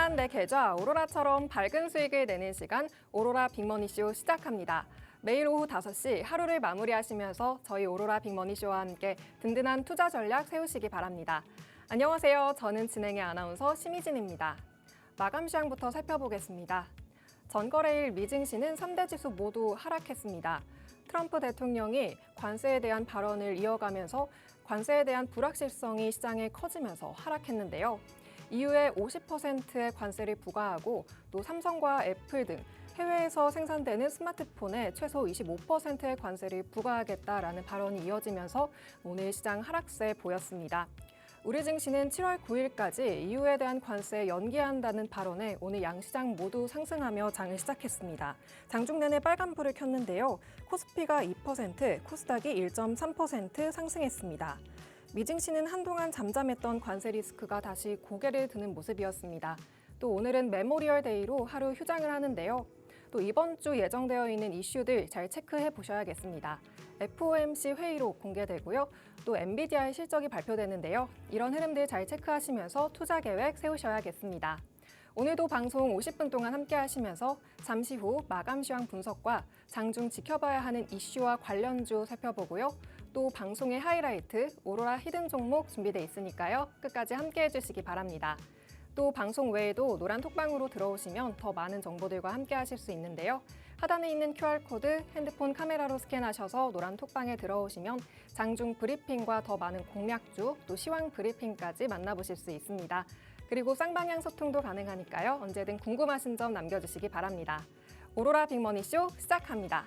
든든한 내 계좌 오로라처럼 밝은 수익을 내는 시간 오로라 빅머니쇼 시작합니다. 매일 오후 5시 하루를 마무리하시면서 저희 오로라 빅머니쇼와 함께 든든한 투자 전략 세우시기 바랍니다. 안녕하세요. 저는 진행의 아나운서 심희진입니다. 마감 시황부터 살펴보겠습니다. 전거래일 미증시는 3대 지수 모두 하락했습니다. 트럼프 대통령이 관세에 대한 발언을 이어가면서 관세에 대한 불확실성이 시장에 커지면서 하락했는데요. 이후에 50%의 관세를 부과하고 또 삼성과 애플 등 해외에서 생산되는 스마트폰에 최소 25%의 관세를 부과하겠다라는 발언이 이어지면서 오늘 시장 하락세 보였습니다. 우리 증시는 7월 9일까지 이유에 대한 관세 연기한다는 발언에 오늘 양시장 모두 상승하며 장을 시작했습니다. 장중 내내 빨간불을 켰는데요. 코스피가 2%, 코스닥이 1.3% 상승했습니다. 미증시는 한동안 잠잠했던 관세 리스크가 다시 고개를 드는 모습이었습니다. 또 오늘은 메모리얼 데이로 하루 휴장을 하는데요. 또 이번 주 예정되어 있는 이슈들 잘 체크해 보셔야겠습니다. FOMC 회의로 공개되고요. 또 엔비디아의 실적이 발표되는데요. 이런 흐름들 잘 체크하시면서 투자 계획 세우셔야겠습니다. 오늘도 방송 50분 동안 함께 하시면서 잠시 후 마감 시황 분석과 장중 지켜봐야 하는 이슈와 관련주 살펴보고요. 또 방송의 하이라이트, 오로라 히든 종목 준비돼 있으니까요. 끝까지 함께 해주시기 바랍니다. 또 방송 외에도 노란 톡방으로 들어오시면 더 많은 정보들과 함께 하실 수 있는데요. 하단에 있는 QR코드 핸드폰 카메라로 스캔하셔서 노란 톡방에 들어오시면 장중 브리핑과 더 많은 공략주, 또 시황 브리핑까지 만나보실 수 있습니다. 그리고 쌍방향 소통도 가능하니까요. 언제든 궁금하신 점 남겨주시기 바랍니다. 오로라 빅머니쇼 시작합니다.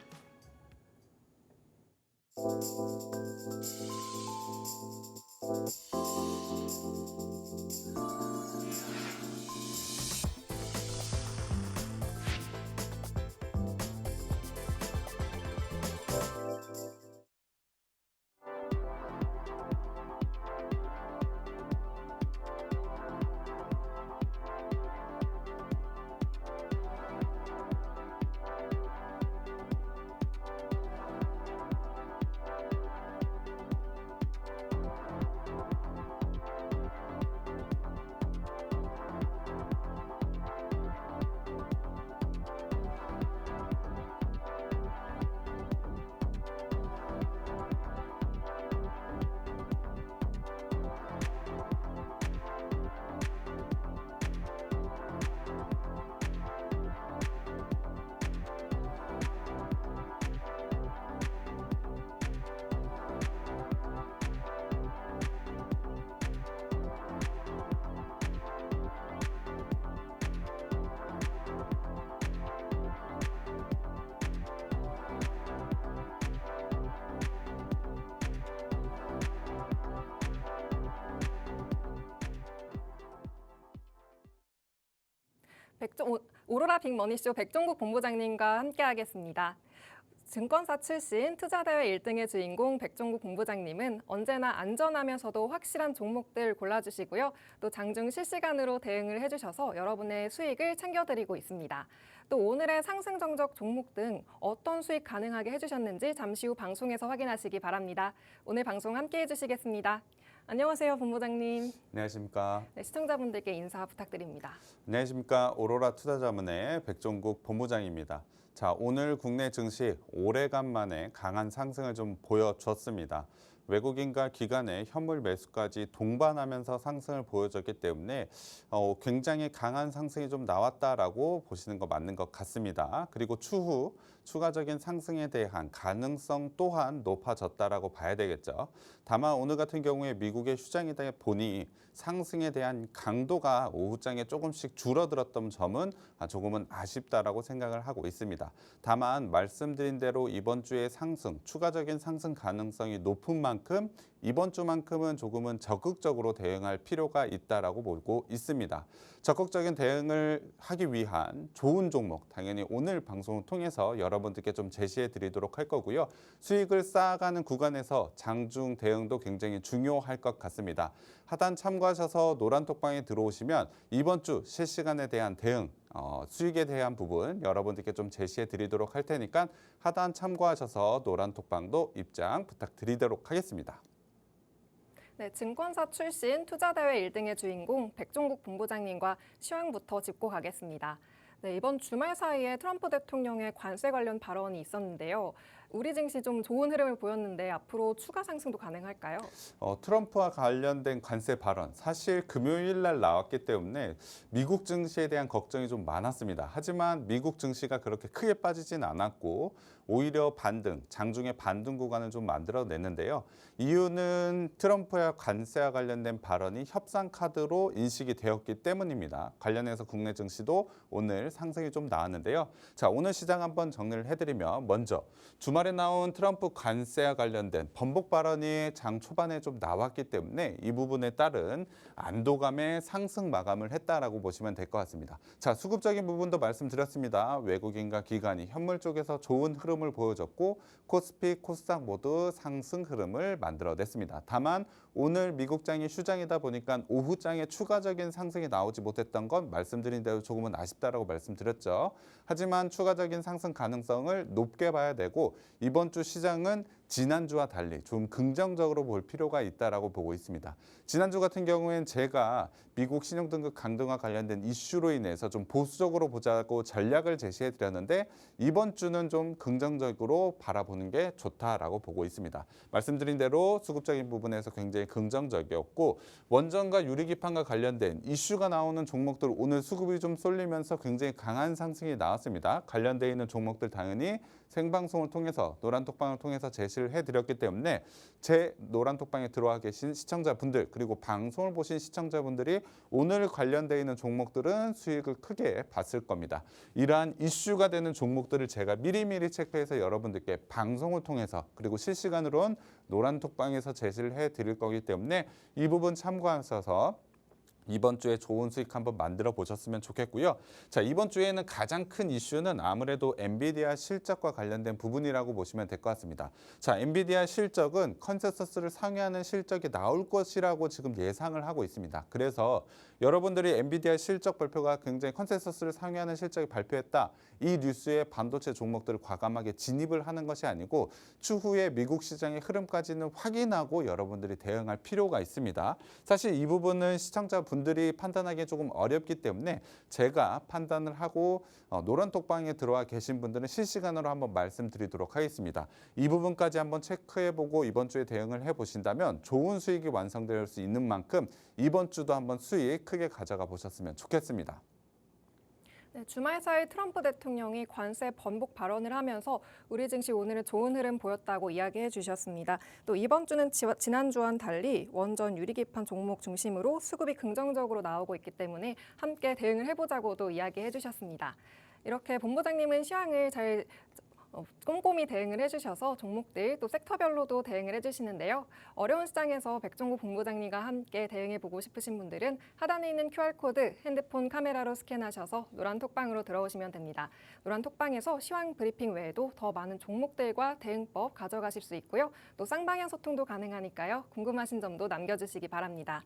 오로라 빅머니쇼 백종국 본부장님과 함께하겠습니다. 증권사 출신 투자대회 1등의 주인공 백종국 본부장님은 언제나 안전하면서도 확실한 종목들 골라주시고요. 또 장중 실시간으로 대응을 해주셔서 여러분의 수익을 챙겨드리고 있습니다. 또 오늘의 상승 정적 종목 등 어떤 수익 가능하게 해주셨는지 잠시 후 방송에서 확인하시기 바랍니다. 오늘 방송 함께 해주시겠습니다. 안녕하세요, 본부장님. 안녕하십니까. 네, 시청자분들께 인사 부탁드립니다. 안녕하십니까. 오로라 투자자문의 백종국 본부장입니다. 자, 오늘 국내 증시 오래간만에 강한 상승을 좀 보여줬습니다. 외국인과 기관의 현물 매수까지 동반하면서 상승을 보여줬기 때문에 굉장히 강한 상승이 좀 나왔다라고 보시는 거 맞는 것 같습니다. 그리고 추후 추가적인 상승에 대한 가능성 또한 높아졌다라고 봐야 되겠죠. 다만 오늘 같은 경우에 미국의 휴장이다 보니 상승에 대한 강도가 오후장에 조금씩 줄어들었던 점은 조금은 아쉽다라고 생각을 하고 있습니다. 다만 말씀드린 대로 이번 주에 상승, 추가적인 상승 가능성이 높은 만큼 이번 주만큼은 조금은 적극적으로 대응할 필요가 있다라고 보고 있습니다. 적극적인 대응을 하기 위한 좋은 종목, 당연히 오늘 방송을 통해서 여러분들께 좀 제시해 드리도록 할 거고요. 수익을 쌓아가는 구간에서 장중 대응도 굉장히 중요할 것 같습니다. 하단 참고하셔서 노란톡방에 들어오시면 이번 주 실시간에 대한 대응, 수익에 대한 부분 여러분들께 좀 제시해 드리도록 할 테니까 하단 참고하셔서 노란톡방도 입장 부탁드리도록 하겠습니다. 네, 증권사 출신 투자대회 1등의 주인공 백종국 본부장님과 시황부터 짚고 가겠습니다. 네, 이번 주말 사이에 트럼프 대통령의 관세 관련 발언이 있었는데요. 우리 증시 좀 좋은 흐름을 보였는데 앞으로 추가 상승도 가능할까요? 트럼프와 관련된 관세 발언, 사실 금요일 날 나왔기 때문에 미국 증시에 대한 걱정이 좀 많았습니다. 하지만 미국 증시가 그렇게 크게 빠지진 않았고 오히려 반등, 장중에 반등 구간을 좀 만들어냈는데요. 이유는 트럼프와 관세와 관련된 발언이 협상 카드로 인식이 되었기 때문입니다. 관련해서 국내 증시도 오늘 상승이 좀 나왔는데요. 자, 오늘 시장 한번 정리를 해드리면 먼저 주말에 나온 트럼프 관세와 관련된 번복 발언이 장 초반에 좀 나왔기 때문에 이 부분에 따른 안도감의 상승 마감을 했다라고 보시면 될 것 같습니다. 자, 수급적인 부분도 말씀드렸습니다. 외국인과 기관이 현물 쪽에서 좋은 흐름을 보여줬고 코스피, 코스닥 모두 상승 흐름을 만들어냈습니다. 다만 오늘 미국장이 휴장이다 보니까 오후장에 추가적인 상승이 나오지 못했던 건 말씀드린 대로 조금은 아쉽다라고 말씀드렸죠. 하지만 추가적인 상승 가능성을 높게 봐야 되고 이번 주 시장은 지난주와 달리 좀 긍정적으로 볼 필요가 있다라고 보고 있습니다. 지난주 같은 경우엔 제가 미국 신용등급 강등과 관련된 이슈로 인해서 좀 보수적으로 보자고 전략을 제시해 드렸는데 이번 주는 좀 긍정적으로 바라보는 게 좋다라고 보고 있습니다. 말씀드린 대로 수급적인 부분에서 굉장히 긍정적이었고 원전과 유리기판과 관련된 이슈가 나오는 종목들 오늘 수급이 좀 쏠리면서 굉장히 강한 상승이 나왔습니다. 관련되어 있는 종목들 당연히 생방송을 통해서 노란톡방을 통해서 제시를 해드렸기 때문에 제 노란톡방에 들어와 계신 시청자분들 그리고 방송을 보신 시청자분들이 오늘 관련되어 있는 종목들은 수익을 크게 봤을 겁니다. 이러한 이슈가 되는 종목들을 제가 미리미리 체크해서 여러분들께 방송을 통해서 그리고 실시간으로는 노란톡방에서 제시를 해드릴 거기 때문에 이 부분 참고하셔서 이번 주에 좋은 수익 한번 만들어 보셨으면 좋겠고요. 자, 이번 주에는 가장 큰 이슈는 아무래도 엔비디아 실적과 관련된 부분이라고 보시면 될 것 같습니다. 자, 엔비디아 실적은 컨센서스를 상회하는 실적이 나올 것이라고 지금 예상을 하고 있습니다. 그래서 여러분들이 엔비디아 실적 발표가 굉장히 컨센서스를 상회하는 실적이 발표했다. 이 뉴스에 반도체 종목들을 과감하게 진입을 하는 것이 아니고 추후에 미국 시장의 흐름까지는 확인하고 여러분들이 대응할 필요가 있습니다. 사실 이 부분은 시청자분들이 판단하기 조금 어렵기 때문에 제가 판단을 하고 노란톡방에 들어와 계신 분들은 실시간으로 한번 말씀드리도록 하겠습니다. 이 부분까지 한번 체크해보고 이번 주에 대응을 해보신다면 좋은 수익이 완성될 수 있는 만큼 이번 주도 한번 수익 크게 가져가 보셨으면 좋겠습니다. 네, 주말 사이 트럼프 대통령이 관세 번복 발언을 하면서 우리 증시 오늘은 좋은 흐름 보였다고 이야기해 주셨습니다. 또 이번 주는 지난주와는 달리 원전 유리기판 종목 중심으로 수급이 긍정적으로 나오고 있기 때문에 함께 대응을 해보자고도 이야기해 주셨습니다. 이렇게 본부장님은 시황을 잘 꼼꼼히 대응을 해주셔서 종목들 또 섹터별로도 대응을 해주시는데요. 어려운 시장에서 백종국 본부장님과 함께 대응해보고 싶으신 분들은 하단에 있는 QR코드 핸드폰 카메라로 스캔하셔서 노란톡방으로 들어오시면 됩니다. 노란톡방에서 시황 브리핑 외에도 더 많은 종목들과 대응법 가져가실 수 있고요. 또 쌍방향 소통도 가능하니까요. 궁금하신 점도 남겨주시기 바랍니다.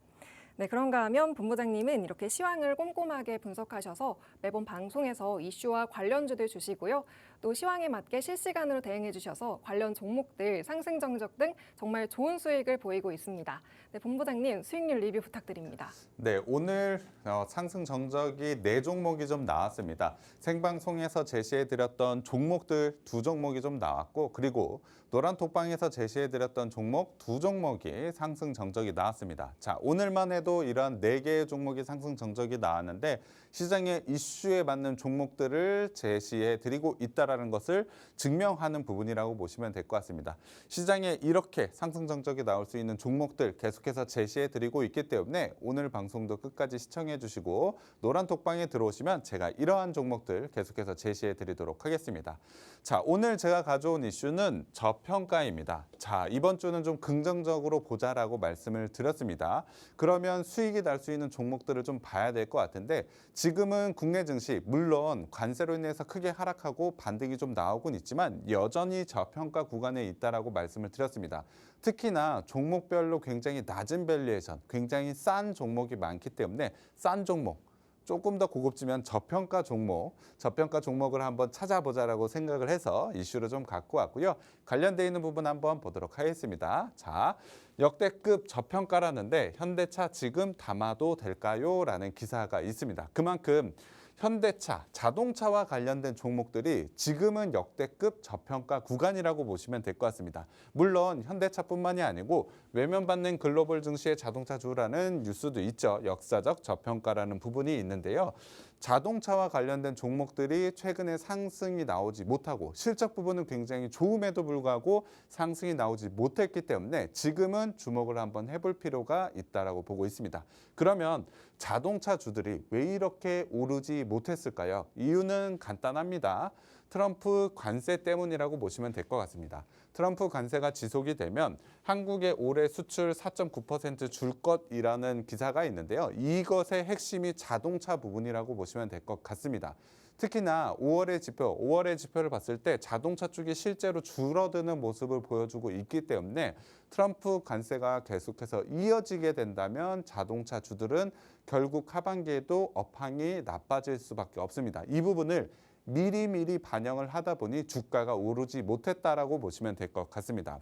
네, 그런가 하면 본부장님은 이렇게 시황을 꼼꼼하게 분석하셔서 매번 방송에서 이슈와 관련주들 주시고요. 또 시황에 맞게 실시간으로 대응해 주셔서 관련 종목들, 상승 정적 등 정말 좋은 수익을 보이고 있습니다. 네, 본부장님 수익률 리뷰 부탁드립니다. 네, 오늘 상승 정적이 4종목이 좀 나왔습니다. 생방송에서 제시해드렸던 종목들 2종목이 좀 나왔고 그리고 노란톡방에서 제시해드렸던 종목 2종목이 상승 정적이 나왔습니다. 자, 오늘만 해도 이런 4개의 종목이 상승 정적이 나왔는데 시장의 이슈에 맞는 종목들을 제시해드리고 있다는 것을 증명하는 부분이라고 보시면 될 것 같습니다. 시장에 이렇게 상승 정적이 나올 수 있는 종목들 계속해서 제시해드리고 있기 때문에 오늘 방송도 끝까지 시청해 주시고 노란톡방에 들어오시면 제가 이러한 종목들 계속해서 제시해드리도록 하겠습니다. 자, 오늘 제가 가져온 이슈는 저평가입니다. 자, 이번 주는 좀 긍정적으로 보자라고 말씀을 드렸습니다. 그러면 수익이 날 수 있는 종목들을 좀 봐야 될 것 같은데 지금은 국내 증시 물론 관세로 인해서 크게 하락하고 반등이 좀 나오곤 있지만 여전히 저평가 구간에 있다라고 말씀을 드렸습니다. 특히나 종목별로 굉장히 낮은 밸류에이션, 굉장히 싼 종목이 많기 때문에 싼 종목, 조금 더 고급지면 저평가 종목을 한번 찾아보자라고 생각을 해서 이슈를 좀 갖고 왔고요. 관련돼 있는 부분 한번 보도록 하겠습니다. 자, 역대급 저평가라는데 현대차 지금 담아도 될까요? 라는 기사가 있습니다. 그만큼 현대차, 자동차와 관련된 종목들이 지금은 역대급 저평가 구간이라고 보시면 될 것 같습니다. 물론 현대차뿐만이 아니고 외면받는 글로벌 증시의 자동차주라는 뉴스도 있죠. 역사적 저평가라는 부분이 있는데요. 자동차와 관련된 종목들이 최근에 상승이 나오지 못하고 실적 부분은 굉장히 좋음에도 불구하고 상승이 나오지 못했기 때문에 지금은 주목을 한번 해볼 필요가 있다라고 보고 있습니다. 그러면 자동차주들이 왜 이렇게 오르지 못했을까요? 이유는 간단합니다. 트럼프 관세 때문이라고 보시면 될 것 같습니다. 트럼프 관세가 지속이 되면 한국의 올해 수출 4.9% 줄 것이라는 기사가 있는데요. 이것의 핵심이 자동차 부분이라고 보시면 될 것 같습니다. 특히나 5월의 지표를 봤을 때 자동차 쪽이 실제로 줄어드는 모습을 보여주고 있기 때문에 트럼프 관세가 계속해서 이어지게 된다면 자동차 주들은 결국 하반기에도 업황이 나빠질 수밖에 없습니다. 이 부분을 미리미리 반영을 하다 보니 주가가 오르지 못했다라고 보시면 될 것 같습니다.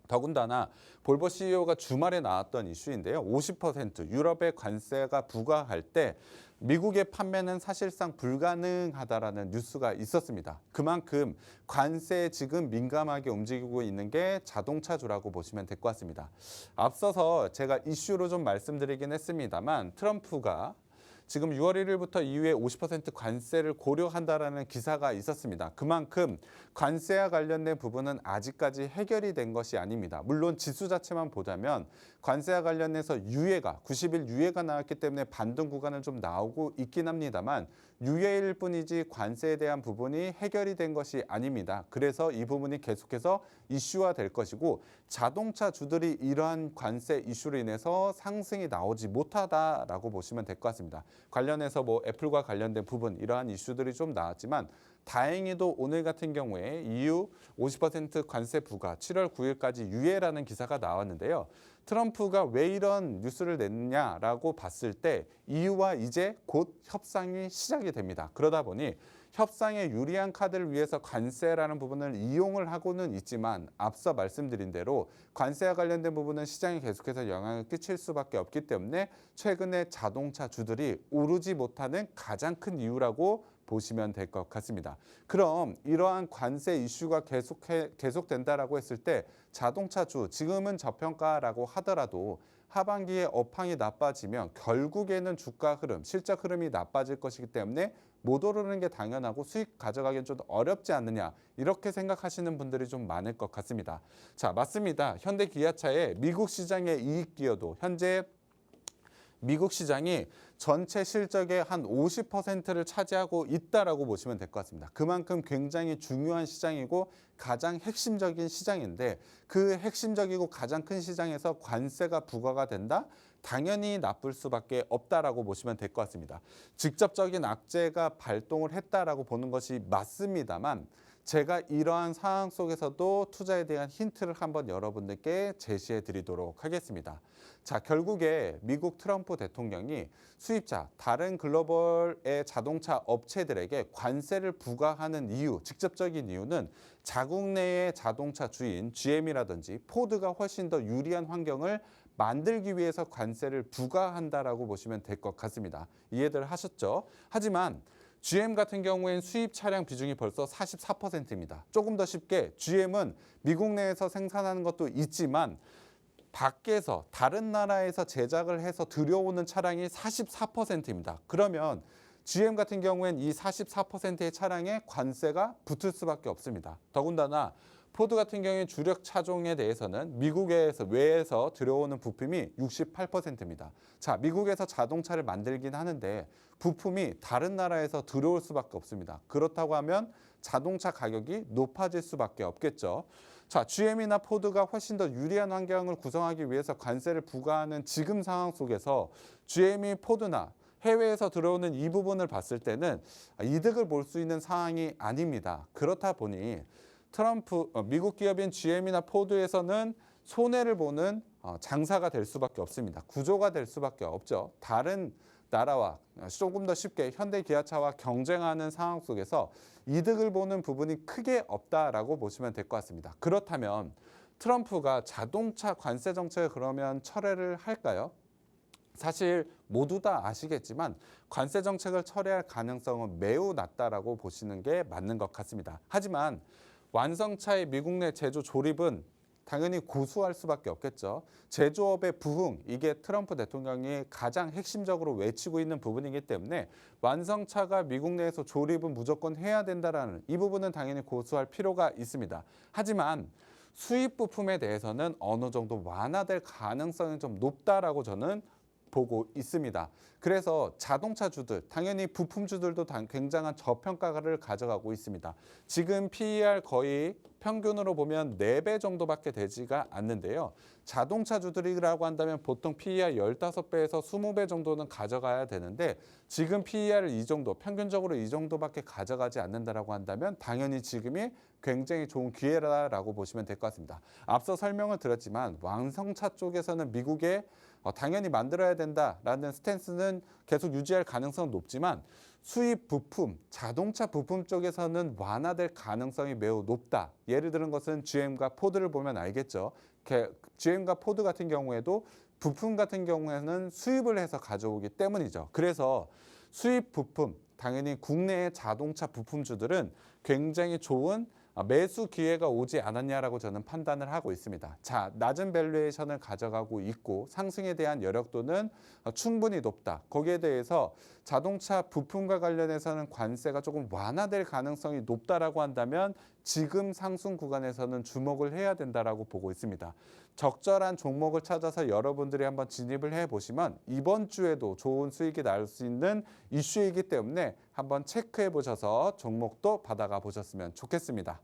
더군다나 볼보 CEO가 주말에 나왔던 이슈인데요. 50% 유럽의 관세가 부과할 때 미국의 판매는 사실상 불가능하다라는 뉴스가 있었습니다. 그만큼 관세에 지금 민감하게 움직이고 있는 게 자동차주라고 보시면 될 것 같습니다. 앞서서 제가 이슈로 좀 말씀드리긴 했습니다만 트럼프가 지금 6월 1일부터 이후에 50% 관세를 고려한다라는 기사가 있었습니다. 그만큼 관세와 관련된 부분은 아직까지 해결이 된 것이 아닙니다. 물론 지수 자체만 보자면 관세와 관련해서 90일 유예가 나왔기 때문에 반등 구간은 좀 나오고 있긴 합니다만 유예일 뿐이지 관세에 대한 부분이 해결이 된 것이 아닙니다. 그래서 이 부분이 계속해서 이슈화 될 것이고 자동차 주들이 이러한 관세 이슈로 인해서 상승이 나오지 못하다라고 보시면 될 것 같습니다. 관련해서 애플과 관련된 부분 이러한 이슈들이 좀 나왔지만 다행히도 오늘 같은 경우에 EU 50% 관세 부과 7월 9일까지 유예라는 기사가 나왔는데요. 트럼프가 왜 이런 뉴스를 냈냐라고 봤을 때 EU와 이제 곧 협상이 시작이 됩니다. 그러다 보니 협상에 유리한 카드를 위해서 관세라는 부분을 이용을 하고는 있지만 앞서 말씀드린 대로 관세와 관련된 부분은 시장에 계속해서 영향을 끼칠 수밖에 없기 때문에 최근에 자동차 주들이 오르지 못하는 가장 큰 이유라고 보시면 될 것 같습니다. 그럼 이러한 관세 이슈가 계속된다라고 했을 때 자동차주 지금은 저평가라고 하더라도 하반기에 업황이 나빠지면 결국에는 주가 흐름, 실적 흐름이 나빠질 것이기 때문에 못 오르는 게 당연하고 수익 가져가기는 좀 어렵지 않느냐 이렇게 생각하시는 분들이 좀 많을 것 같습니다. 자, 맞습니다. 현대 기아차의 미국 시장의 이익 기여도 현재 미국 시장이 전체 실적의 한 50%를 차지하고 있다라고 보시면 될 것 같습니다. 그만큼 굉장히 중요한 시장이고 가장 핵심적인 시장인데 그 핵심적이고 가장 큰 시장에서 관세가 부과가 된다? 당연히 나쁠 수밖에 없다라고 보시면 될 것 같습니다. 직접적인 악재가 발동을 했다라고 보는 것이 맞습니다만 제가 이러한 상황 속에서도 투자에 대한 힌트를 한번 여러분들께 제시해 드리도록 하겠습니다. 자, 결국에 미국 트럼프 대통령이 수입자, 다른 글로벌의 자동차 업체들에게 관세를 부과하는 이유, 직접적인 이유는 자국 내의 자동차 주인 GM이라든지 포드가 훨씬 더 유리한 환경을 만들기 위해서 관세를 부과한다라고 보시면 될 것 같습니다. 이해들 하셨죠? 하지만 GM 같은 경우엔 수입 차량 비중이 벌써 44%입니다. 조금 더 쉽게 GM은 미국 내에서 생산하는 것도 있지만 밖에서 다른 나라에서 제작을 해서 들여오는 차량이 44%입니다. 그러면 GM 같은 경우엔 이 44%의 차량에 관세가 붙을 수밖에 없습니다. 더군다나 포드 같은 경우에 주력 차종에 대해서는 미국에서 외에서 들여오는 부품이 68%입니다. 자, 미국에서 자동차를 만들긴 하는데 부품이 다른 나라에서 들어올 수밖에 없습니다. 그렇다고 하면 자동차 가격이 높아질 수밖에 없겠죠. 자, GM이나 포드가 훨씬 더 유리한 환경을 구성하기 위해서 관세를 부과하는 지금 상황 속에서 GM이 포드나 해외에서 들어오는 이 부분을 봤을 때는 이득을 볼 수 있는 상황이 아닙니다. 그렇다 보니 미국 기업인 GM이나 포드에서는 손해를 보는 장사가 될 수밖에 없습니다. 구조가 될 수밖에 없죠. 다른 나라와 조금 더 쉽게 현대 기아차와 경쟁하는 상황 속에서 이득을 보는 부분이 크게 없다라고 보시면 될 것 같습니다. 그렇다면 트럼프가 자동차 관세 정책을 그러면 철회를 할까요? 사실 모두 다 아시겠지만 관세 정책을 철회할 가능성은 매우 낮다라고 보시는 게 맞는 것 같습니다. 하지만 완성차의 미국 내 제조 조립은 당연히 고수할 수밖에 없겠죠. 제조업의 부흥, 이게 트럼프 대통령이 가장 핵심적으로 외치고 있는 부분이기 때문에 완성차가 미국 내에서 조립은 무조건 해야 된다라는 이 부분은 당연히 고수할 필요가 있습니다. 하지만 수입 부품에 대해서는 어느 정도 완화될 가능성이 좀 높다라고 저는 보고 있습니다. 그래서 자동차주들, 당연히 부품주들도 굉장한 저평가를 가져가고 있습니다. 지금 PER 거의 평균으로 보면 4배 정도밖에 되지가 않는데요. 자동차주들이라고 한다면 보통 PER 15배에서 20배 정도는 가져가야 되는데 지금 PER을 이 정도, 평균적으로 이 정도밖에 가져가지 않는다라고 한다면 당연히 지금이 굉장히 좋은 기회라고 보시면 될 것 같습니다. 앞서 설명을 드렸지만 완성차 쪽에서는 미국의 당연히 만들어야 된다라는 스탠스는 계속 유지할 가능성은 높지만 수입 부품, 자동차 부품 쪽에서는 완화될 가능성이 매우 높다. 예를 들은 것은 GM과 포드를 보면 알겠죠. GM과 포드 같은 경우에도 부품 같은 경우에는 수입을 해서 가져오기 때문이죠. 그래서 수입 부품, 당연히 국내의 자동차 부품주들은 굉장히 좋은 매수 기회가 오지 않았냐라고 저는 판단을 하고 있습니다. 자, 낮은 밸류에이션을 가져가고 있고 상승에 대한 여력도는 충분히 높다. 거기에 대해서 자동차 부품과 관련해서는 관세가 조금 완화될 가능성이 높다라고 한다면 지금 상승 구간에서는 주목을 해야 된다라고 보고 있습니다. 적절한 종목을 찾아서 여러분들이 한번 진입을 해보시면 이번 주에도 좋은 수익이 날 수 있는 이슈이기 때문에 한번 체크해 보셔서 종목도 받아가 보셨으면 좋겠습니다.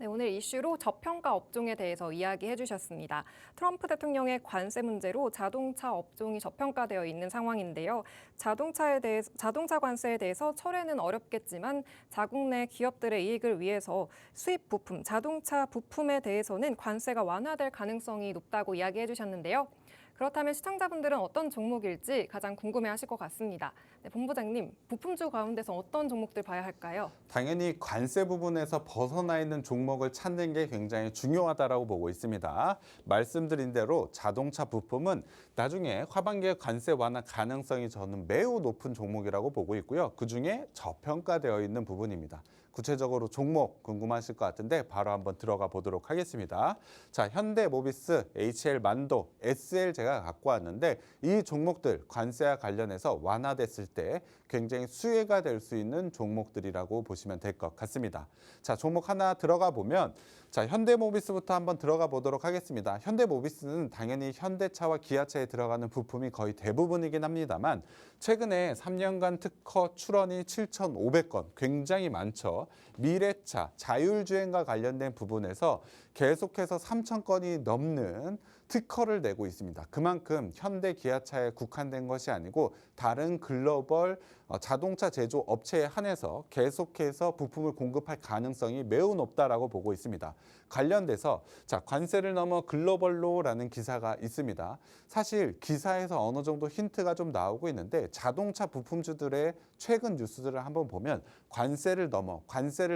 네, 오늘 이슈로 저평가 업종에 대해서 이야기해 주셨습니다. 트럼프 대통령의 관세 문제로 자동차 업종이 저평가되어 있는 상황인데요. 자동차 관세에 대해서 철회는 어렵겠지만 자국 내 기업들의 이익을 위해서 수입 부품, 자동차 부품에 대해서는 관세가 완화될 가능성이 높다고 이야기해 주셨는데요. 그렇다면 시청자분들은 어떤 종목일지 가장 궁금해하실 것 같습니다. 네, 본부장님, 부품주 가운데서 어떤 종목들 봐야 할까요? 당연히 관세 부분에서 벗어나 있는 종목을 찾는 게 굉장히 중요하다고 보고 있습니다. 말씀드린 대로 자동차 부품은 나중에 하반기에 관세 완화 가능성이 저는 매우 높은 종목이라고 보고 있고요. 그중에 저평가되어 있는 부분입니다. 구체적으로 종목 궁금하실 것 같은데 바로 한번 들어가 보도록 하겠습니다. 자, 현대모비스, HL만도, SL 제가 갖고 왔는데 이 종목들 관세와 관련해서 완화됐을 때 굉장히 수혜가 될 수 있는 종목들이라고 보시면 될 것 같습니다. 자, 종목 하나 들어가 보면 자, 현대모비스부터 한번 들어가 보도록 하겠습니다. 현대모비스는 당연히 현대차와 기아차에 들어가는 부품이 거의 대부분이긴 합니다만 최근에 3년간 특허 출원이 7,500건, 굉장히 많죠. 미래차, 자율주행과 관련된 부분에서 계속해서 3,000건이 넘는 특허를 내고 있습니다. 그만큼 현대 기아차에 국한된 것이 아니고 다른 글로벌 자동차 제조 업체에 한해서 계속해서 부품을 공급할 가능성이 매우 높다라고 보고 있습니다. 관련돼서 자, 관세를 넘어 글로벌로라는 기사가 있습니다. 사실 기사에서 어느 정도 힌트가 좀 나오고 있는데 자동차 부품주들의 최근 뉴스들을 한번 보면 관세를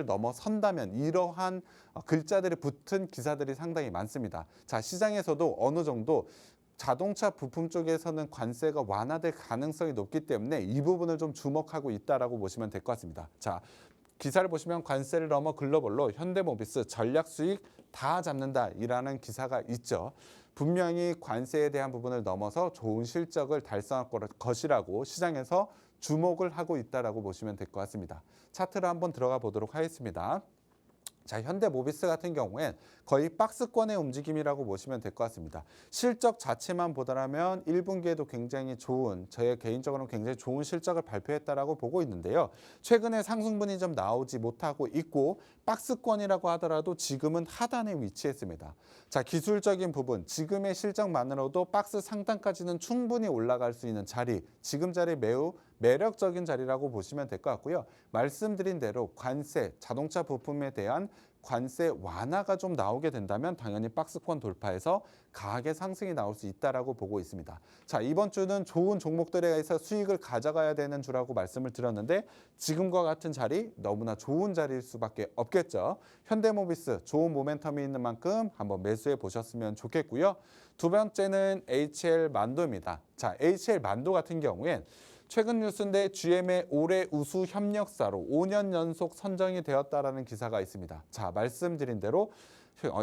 넘어선다면 이러한 글자들이 붙은 기사들이 상당히 많습니다. 자, 시장에서도 어느 정도 자동차 부품 쪽에서는 관세가 완화될 가능성이 높기 때문에 이 부분을 좀 주목하고 있다라고 보시면 될 것 같습니다. 자, 기사를 보시면 관세를 넘어 글로벌로 현대모비스 전략 수익 다 잡는다이라는 기사가 있죠. 분명히 관세에 대한 부분을 넘어서 좋은 실적을 달성할 것이라고 시장에서 주목을 하고 있다라고 보시면 될 것 같습니다. 차트를 한번 들어가 보도록 하겠습니다. 자, 현대모비스 같은 경우엔 거의 박스권의 움직임이라고 보시면 될 것 같습니다. 실적 자체만 보더라면 1분기에도 굉장히 좋은, 저의 개인적으로는 굉장히 좋은 실적을 발표했다라고 보고 있는데요. 최근에 상승분이 좀 나오지 못하고 있고 박스권이라고 하더라도 지금은 하단에 위치했습니다. 자, 기술적인 부분, 지금의 실적만으로도 박스 상단까지는 충분히 올라갈 수 있는 자리, 지금 자리 매우 매력적인 자리라고 보시면 될 것 같고요. 말씀드린 대로 관세, 자동차 부품에 대한 관세 완화가 좀 나오게 된다면 당연히 박스권 돌파해서 강하게 상승이 나올 수 있다라고 보고 있습니다. 자, 이번 주는 좋은 종목들에서 수익을 가져가야 되는 주라고 말씀을 드렸는데 지금과 같은 자리 너무나 좋은 자리일 수밖에 없겠죠. 현대모비스 좋은 모멘텀이 있는 만큼 한번 매수해 보셨으면 좋겠고요. 두 번째는 HL만도입니다. 자, HL만도 같은 경우엔 최근 뉴스인데 GM의 올해 우수 협력사로 5년 연속 선정이 되었다라는 기사가 있습니다. 자, 말씀드린 대로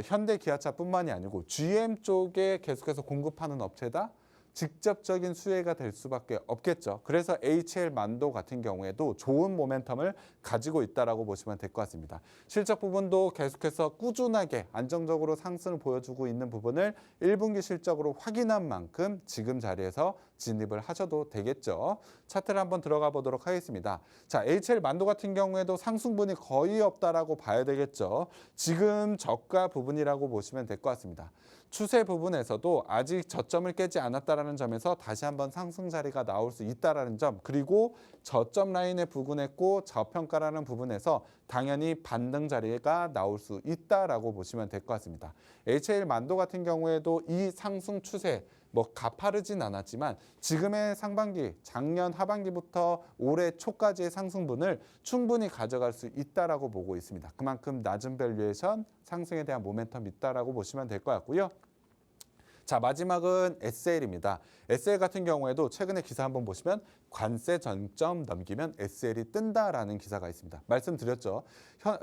현대 기아차뿐만이 아니고 GM 쪽에 계속해서 공급하는 업체다. 직접적인 수혜가 될 수밖에 없겠죠. 그래서 HL만도 같은 경우에도 좋은 모멘텀을 가지고 있다라고 보시면 될 것 같습니다. 실적 부분도 계속해서 꾸준하게 안정적으로 상승을 보여주고 있는 부분을 1분기 실적으로 확인한 만큼 지금 자리에서 진입을 하셔도 되겠죠. 차트를 한번 들어가 보도록 하겠습니다. 자, HL만도 같은 경우에도 상승분이 거의 없다라고 봐야 되겠죠. 지금 저가 부분이라고 보시면 될 것 같습니다. 추세 부분에서도 아직 저점을 깨지 않았다라는 점에서 다시 한번 상승 자리가 나올 수 있다라는 점, 그리고 저점 라인에 부근했고 저평가라는 부분에서 당연히 반등 자리가 나올 수 있다라고 보시면 될 것 같습니다. HL만도 같은 경우에도 이 상승 추세 가파르진 않았지만 지금의 상반기, 작년 하반기부터 올해 초까지의 상승분을 충분히 가져갈 수 있다라고 보고 있습니다. 그만큼 낮은 밸류에이션 상승에 대한 모멘텀이 있다라고 보시면 될 것 같고요. 자, 마지막은 SL입니다. SL 같은 경우에도 최근에 기사 한번 보시면 관세 전점 넘기면 SL이 뜬다라는 기사가 있습니다. 말씀드렸죠.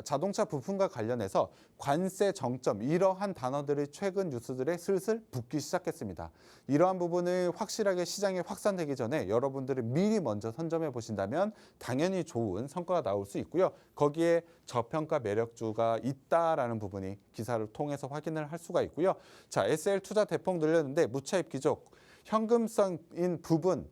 자동차 부품과 관련해서 관세 정점 이러한 단어들이 최근 뉴스들에 슬슬 붙기 시작했습니다. 이러한 부분을 확실하게 시장에 확산되기 전에 여러분들이 미리 먼저 선점해 보신다면 당연히 좋은 성과가 나올 수 있고요. 거기에 저평가 매력주가 있다라는 부분이 기사를 통해서 확인을 할 수가 있고요. 자, SL 투자 대폭 늘렸는데 무차입 기족, 현금성인 부분,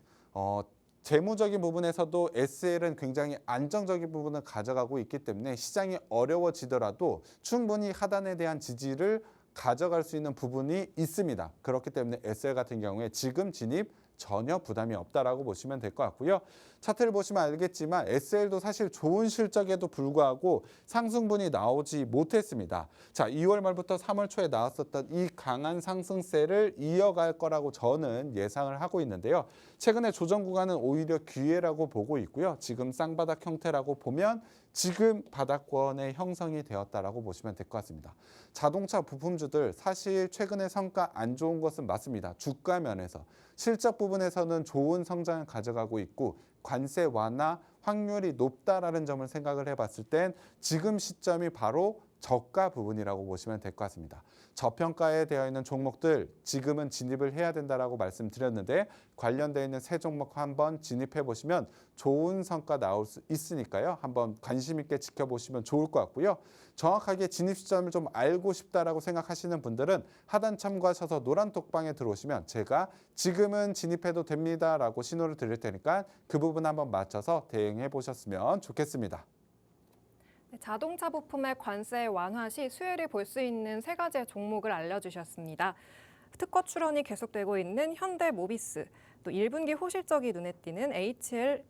재무적인 부분에서도 SL은 굉장히 안정적인 부분을 가져가고 있기 때문에 시장이 어려워지더라도 충분히 하단에 대한 지지를 가져갈 수 있는 부분이 있습니다. 그렇기 때문에 SL 같은 경우에 지금 진입 전혀 부담이 없다라고 보시면 될 것 같고요. 차트를 보시면 알겠지만 SL도 사실 좋은 실적에도 불구하고 상승분이 나오지 못했습니다. 자, 2월 말부터 3월 초에 나왔었던 이 강한 상승세를 이어갈 거라고 저는 예상을 하고 있는데요. 최근에 조정 구간은 오히려 기회라고 보고 있고요. 지금 쌍바닥 형태라고 보면 지금 바닥권의 형성이 되었다라고 보시면 될 것 같습니다. 자동차 부품주들 사실 최근에 성과 안 좋은 것은 맞습니다. 주가 면에서. 실적 부분에서는 좋은 성장을 가져가고 있고 관세 완화 확률이 높다라는 점을 생각을 해봤을 땐 지금 시점이 바로 저가 부분이라고 보시면 될 것 같습니다. 저평가에 되어 있는 종목들 지금은 진입을 해야 된다라고 말씀드렸는데 관련되어 있는 새 종목 한번 진입해 보시면 좋은 성과 나올 수 있으니까요. 한번 관심 있게 지켜보시면 좋을 것 같고요. 정확하게 진입 시점을 좀 알고 싶다라고 생각하시는 분들은 하단 참고하셔서 노란 톡방에 들어오시면 제가 지금은 진입해도 됩니다라고 신호를 드릴 테니까 그 부분 한번 맞춰서 대응해 보셨으면 좋겠습니다. 자동차 부품의 관세 완화 시 수혜를 볼 수 있는 세 가지의 종목을 알려주셨습니다. 특허 출원이 계속되고 있는 현대모비스, 또 1분기 호실적이 눈에 띄는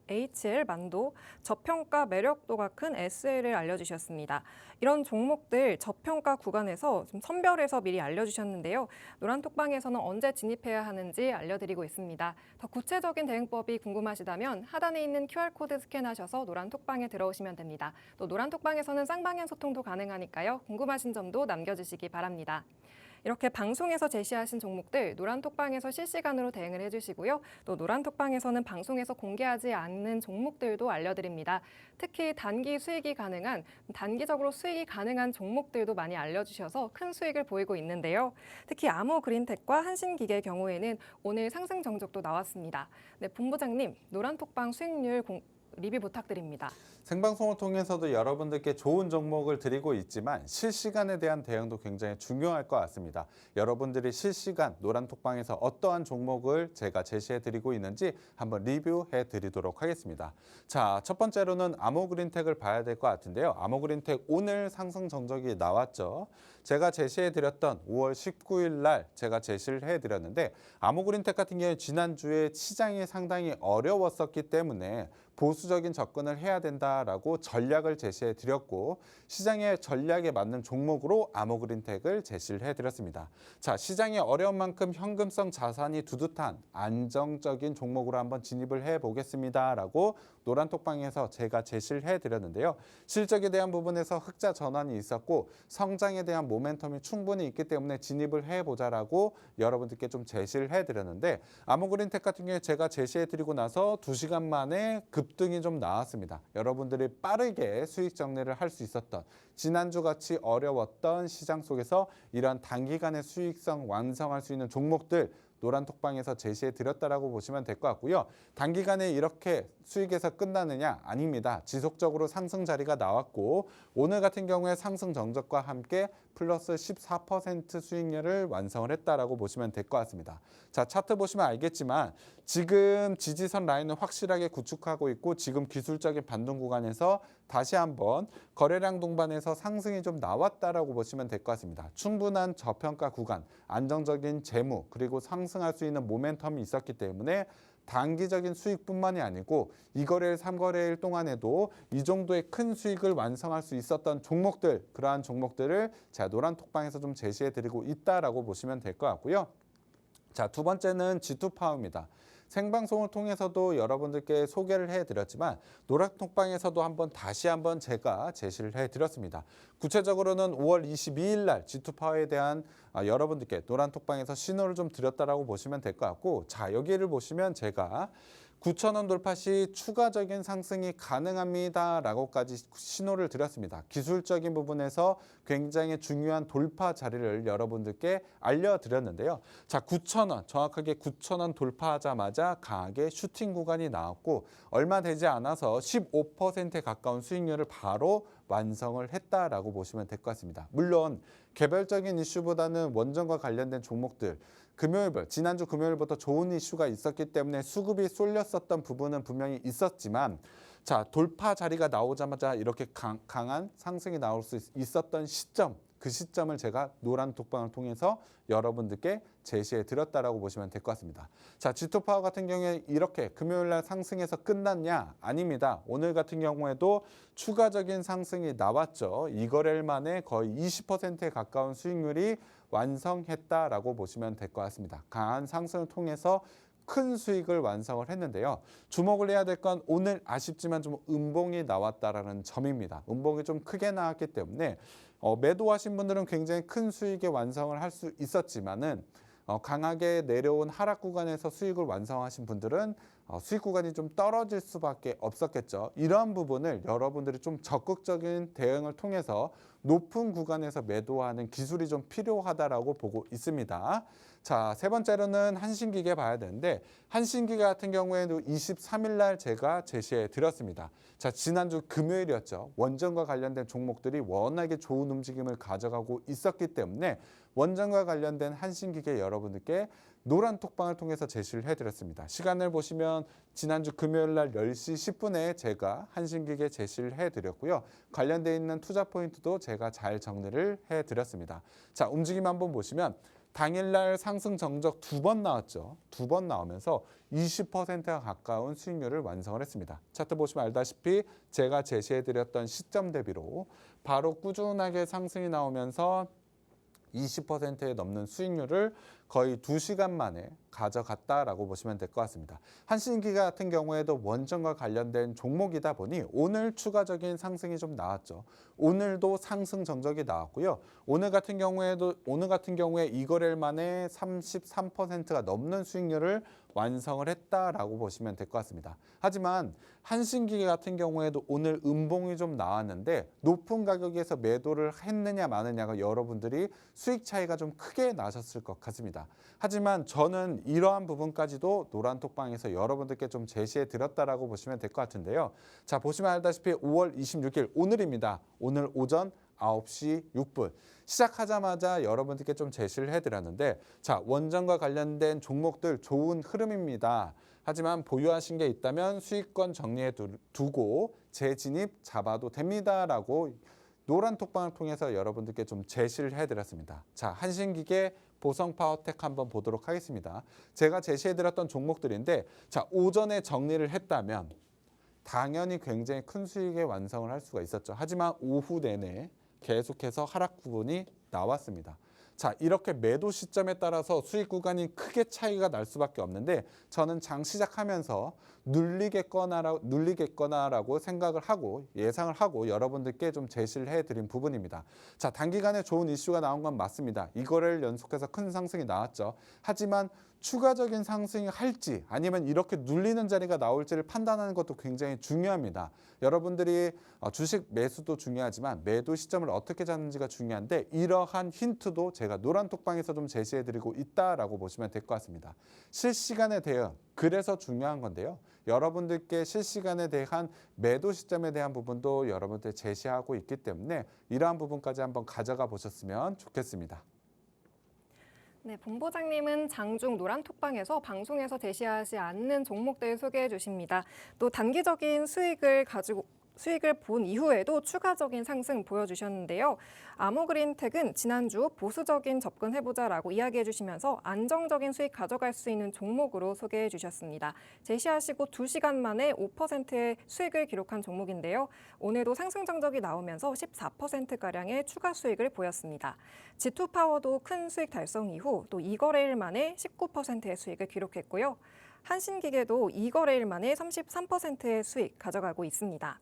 HL만도, 저평가 매력도가 큰 SL을 알려주셨습니다. 이런 종목들 저평가 구간에서 좀 선별해서 미리 알려주셨는데요. 노란톡방에서는 언제 진입해야 하는지 알려드리고 있습니다. 더 구체적인 대응법이 궁금하시다면 하단에 있는 QR코드 스캔하셔서 노란톡방에 들어오시면 됩니다. 또 노란톡방에서는 쌍방향 소통도 가능하니까요. 궁금하신 점도 남겨주시기 바랍니다. 이렇게 방송에서 제시하신 종목들 노란톡방에서 실시간으로 대응을 해주시고요. 또 노란톡방에서는 방송에서 공개하지 않는 종목들도 알려드립니다. 특히 단기적으로 수익이 가능한 종목들도 많이 알려주셔서 큰 수익을 보이고 있는데요. 특히 아모그린텍과 한신기계의 경우에는 오늘 상승 정적도 나왔습니다. 네, 본부장님, 노란톡방 수익률 리뷰 부탁드립니다. 생방송을 통해서도 여러분들께 좋은 종목을 드리고 있지만 실시간에 대한 대응도 굉장히 중요할 것 같습니다. 여러분들이 실시간 노란톡방에서 어떠한 종목을 제가 제시해 드리고 있는지 한번 리뷰해 드리도록 하겠습니다. 자, 첫 번째로는 아모그린텍을 봐야 될 것 같은데요. 아모그린텍 오늘 상승 정적이 나왔죠. 제가 제시해 드렸던 5월 19일 날 제가 제시를 해 드렸는데 아모그린텍 같은 경우에 지난주에 시장이 상당히 어려웠었기 때문에 보수적인 접근을 해야 된다라고 전략을 제시해 드렸고 시장의 전략에 맞는 종목으로 아모그린텍을 제시를 해드렸습니다. 자, 시장이 어려운 만큼 현금성 자산이 두둑한 안정적인 종목으로 한번 진입을 해보겠습니다라고 노란톡방에서 제가 제시를 해드렸는데요. 실적에 대한 부분에서 흑자 전환이 있었고 성장에 대한 모멘텀이 충분히 있기 때문에 진입을 해보자라고 여러분들께 좀 제시를 해드렸는데 아모그린텍 같은 경우에 제가 제시해드리고 나서 2시간 만에 급등이 좀 나왔습니다. 여러분들이 빠르게 수익 정리를 할 수 있었던 지난주 같이 어려웠던 시장 속에서 이런 단기간에 수익성 완성할 수 있는 종목들 노란톡방에서 제시해 드렸다라고 보시면 될 것 같고요. 단기간에 이렇게 수익에서 끝나느냐? 아닙니다. 지속적으로 상승 자리가 나왔고 오늘 같은 경우에 상승 정적과 함께 플러스 14% 수익률을 완성을 했다라고 보시면 될 것 같습니다. 자, 차트 보시면 알겠지만 지금 지지선 라인을 확실하게 구축하고 있고 지금 기술적인 반등 구간에서 다시 한번 거래량 동반해서 상승이 좀 나왔다라고 보시면 될 것 같습니다. 충분한 저평가 구간, 안정적인 재무 그리고 상승할 수 있는 모멘텀이 있었기 때문에 단기적인 수익뿐만이 아니고 2거래일, 3거래일 동안에도 이 정도의 큰 수익을 완성할 수 있었던 종목들, 그러한 종목들을 제가 노란톡방에서 좀 제시해드리고 있다라고 보시면 될 것 같고요. 자, 두 번째는 G2파워입니다. 생방송을 통해서도 여러분들께 소개를 해드렸지만 노란톡방에서도 다시 한번 제가 제시를 해드렸습니다. 구체적으로는 5월 22일 날 G2파워에 대한 여러분들께 노란톡방에서 신호를 좀 드렸다라고 보시면 될 것 같고 자, 여기를 보시면 제가 9,000원 돌파 시 추가적인 상승이 가능합니다라고까지 신호를 드렸습니다. 기술적인 부분에서 굉장히 중요한 돌파 자리를 여러분들께 알려드렸는데요. 자, 9,000원 정확하게 9,000원 돌파하자마자 강하게 슈팅 구간이 나왔고 얼마 되지 않아서 15%에 가까운 수익률을 바로 완성을 했다라고 보시면 될 것 같습니다. 물론 개별적인 이슈보다는 원전과 관련된 종목들 금요일부터 지난주 금요일부터 좋은 이슈가 있었기 때문에 수급이 쏠렸었던 부분은 분명히 있었지만 자, 돌파 자리가 나오자마자 이렇게 강한 상승이 나올 수 있었던 시점 그 시점을 제가 노란 톡방을 통해서 여러분들께 제시해 드렸다라고 보시면 될 것 같습니다. 자, G2파워 같은 경우에 이렇게 금요일 날 상승해서 끝났냐? 아닙니다. 오늘 같은 경우에도 추가적인 상승이 나왔죠. 2거래일 만에 거의 20%에 가까운 수익률이 완성했다라고 보시면 될 것 같습니다. 강한 상승을 통해서 큰 수익을 완성을 했는데요. 주목을 해야 될 건 오늘 아쉽지만 좀 음봉이 나왔다라는 점입니다. 음봉이 좀 크게 나왔기 때문에 매도하신 분들은 굉장히 큰 수익의 완성을 할 수 있었지만은 강하게 내려온 하락 구간에서 수익을 완성하신 분들은 수익 구간이 좀 떨어질 수밖에 없었겠죠. 이러한 부분을 여러분들이 좀 적극적인 대응을 통해서 높은 구간에서 매도하는 기술이 좀 필요하다라고 보고 있습니다. 자, 세 번째로는 한신기계 봐야 되는데 한신기계 같은 경우에도 23일 날 제가 제시해 드렸습니다. 자, 지난주 금요일이었죠. 원전과 관련된 종목들이 워낙에 좋은 움직임을 가져가고 있었기 때문에 원전과 관련된 한신기계 여러분들께 노란 톡방을 통해서 제시를 해드렸습니다. 시간을 보시면 지난주 금요일 날 10시 10분에 제가 한신기계 제시를 해드렸고요. 관련되어 있는 투자 포인트도 제가 잘 정리를 해드렸습니다. 자, 움직임 한번 보시면 당일날 상승 정적 2번 나왔죠. 2번 나오면서 20%가 가까운 수익률을 완성을 했습니다. 차트 보시면 알다시피 제가 제시해드렸던 시점 대비로 바로 꾸준하게 상승이 나오면서 20%에 넘는 수익률을 거의 2시간 만에 가져갔다라고 보시면 될 것 같습니다. 한신기계 같은 경우에도 원전과 관련된 종목이다 보니 오늘 추가적인 상승이 좀 나왔죠. 오늘도 상승 정적이 나왔고요. 오늘 같은 경우에 2거래일 만에 33%가 넘는 수익률을 완성을 했다라고 보시면 될 것 같습니다. 하지만 한신기계 같은 경우에도 오늘 음봉이 좀 나왔는데 높은 가격에서 매도를 했느냐 마느냐가 여러분들이 수익 차이가 좀 크게 나셨을 것 같습니다. 하지만 저는 이러한 부분까지도 노란톡방에서 여러분들께 좀 제시해 드렸다라고 보시면 될 것 같은데요. 자, 보시면 알다시피 5월 26일 오늘입니다. 오늘 오전 9시 6분 시작하자마자 여러분들께 좀 제시를 해드렸는데 자, 원전과 관련된 종목들 좋은 흐름입니다. 하지만 보유하신 게 있다면 수익권 정리해 두고 재진입 잡아도 됩니다라고 노란 톡방을 통해서 여러분들께 좀 제시를 해드렸습니다. 자, 한신기계 보성파워텍 한번 보도록 하겠습니다. 제가 제시해드렸던 종목들인데 자, 오전에 정리를 했다면 당연히 굉장히 큰 수익의 완성을 할 수가 있었죠. 하지만 오후 내내 계속해서 하락 부분이 나왔습니다. 자, 이렇게 매도 시점에 따라서 수익 구간이 크게 차이가 날 수밖에 없는데 저는 장 시작하면서 눌리겠거나라고 생각을 하고 예상을 하고 여러분들께 좀 제시를 해드린 부분입니다. 자, 단기간에 좋은 이슈가 나온 건 맞습니다. 이거를 연속해서 큰 상승이 나왔죠. 하지만 추가적인 상승이 할지 아니면 이렇게 눌리는 자리가 나올지를 판단하는 것도 굉장히 중요합니다. 여러분들이 주식 매수도 중요하지만 매도 시점을 어떻게 잡는지가 중요한데 이러한 힌트도 제가 노란톡방에서 좀 제시해드리고 있다라고 보시면 될 것 같습니다. 실시간에 대응, 그래서 중요한 건데요. 여러분들께 실시간에 대한 매도 시점에 대한 부분도 여러분들 제시하고 있기 때문에 이러한 부분까지 한번 가져가 보셨으면 좋겠습니다. 네, 본부장님은 장중 노란톡방에서 방송에서 제시하지 않는 종목들 소개해 주십니다. 또 단기적인 수익을 본 이후에도 추가적인 상승 보여주셨는데요. 아모그린텍은 지난주 보수적인 접근해보자라고 이야기해 주시면서 안정적인 수익 가져갈 수 있는 종목으로 소개해 주셨습니다. 제시하시고 2시간 만에 5%의 수익을 기록한 종목인데요. 오늘도 상승 정적이 나오면서 14%가량의 추가 수익을 보였습니다. G2파워도 큰 수익 달성 이후 또 2거래일 만에 19%의 수익을 기록했고요. 한신기계도 2거래일 만에 33%의 수익 가져가고 있습니다.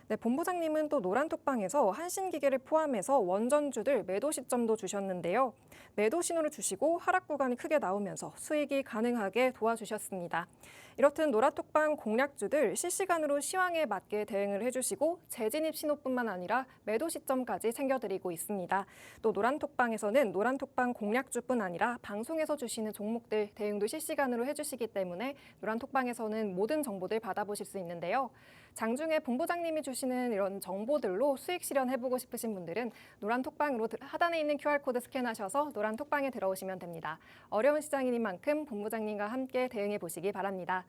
네, 본부장님은 또 노란톡방에서 한신기계를 포함해서 원전주들 매도 시점도 주셨는데요. 매도 신호를 주시고 하락 구간이 크게 나오면서 수익이 가능하게 도와주셨습니다. 이렇듯 노란톡방 공략주들 실시간으로 시황에 맞게 대응을 해주시고 재진입 신호뿐만 아니라 매도 시점까지 챙겨드리고 있습니다. 또 노란톡방에서는 노란톡방 공략주뿐 아니라 방송에서 주시는 종목들 대응도 실시간으로 해주시기 때문에 노란톡방에서는 모든 정보들 받아보실 수 있는데요. 장중에 본부장님이 주시는 이런 정보들로 수익 실현해보고 싶으신 분들은 노란톡방으로 하단에 있는 QR코드 스캔하셔서 노란톡방에 들어오시면 됩니다. 어려운 시장이니만큼 본부장님과 함께 대응해보시기 바랍니다.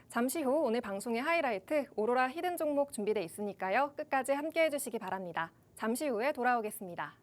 잠시 후 오늘 방송의 하이라이트 오로라 히든 종목 준비돼 있으니까요. 끝까지 함께해 주시기 바랍니다. 잠시 후에 돌아오겠습니다.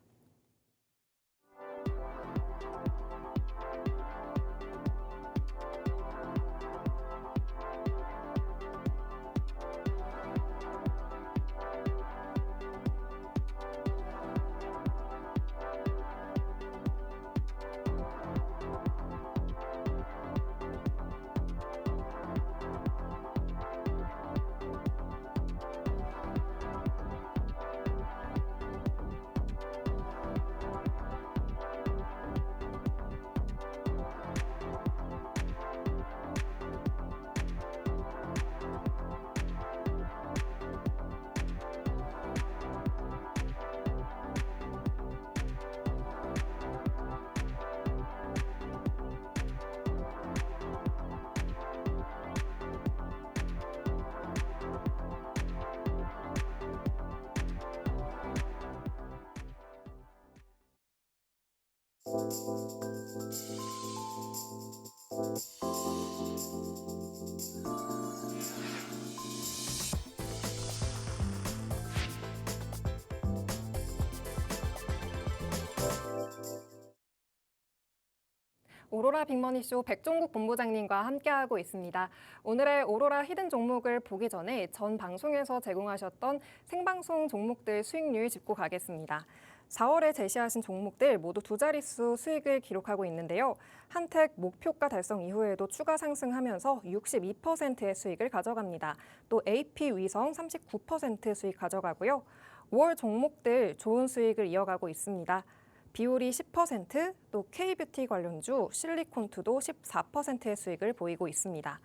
오로라 빅머니쇼 백종국 본부장님과 함께하고 있습니다. 오늘의 오로라 히든 종목을 보기 전에 전 방송에서 제공하셨던 생방송 종목들 수익률 짚고 가겠습니다. 4월에 제시하신 종목들 모두 두 자릿수 수익을 기록하고 있는데요. 한택 목표가 달성 이후에도 추가 상승하면서 62%의 수익을 가져갑니다. 또 AP위성 39% 수익 가져가고요. 5월 종목들 좋은 수익을 이어가고 있습니다. 비오리 10%, 또 K뷰티 관련주 실리콘투도 14%의 수익을 보이고 있습니다.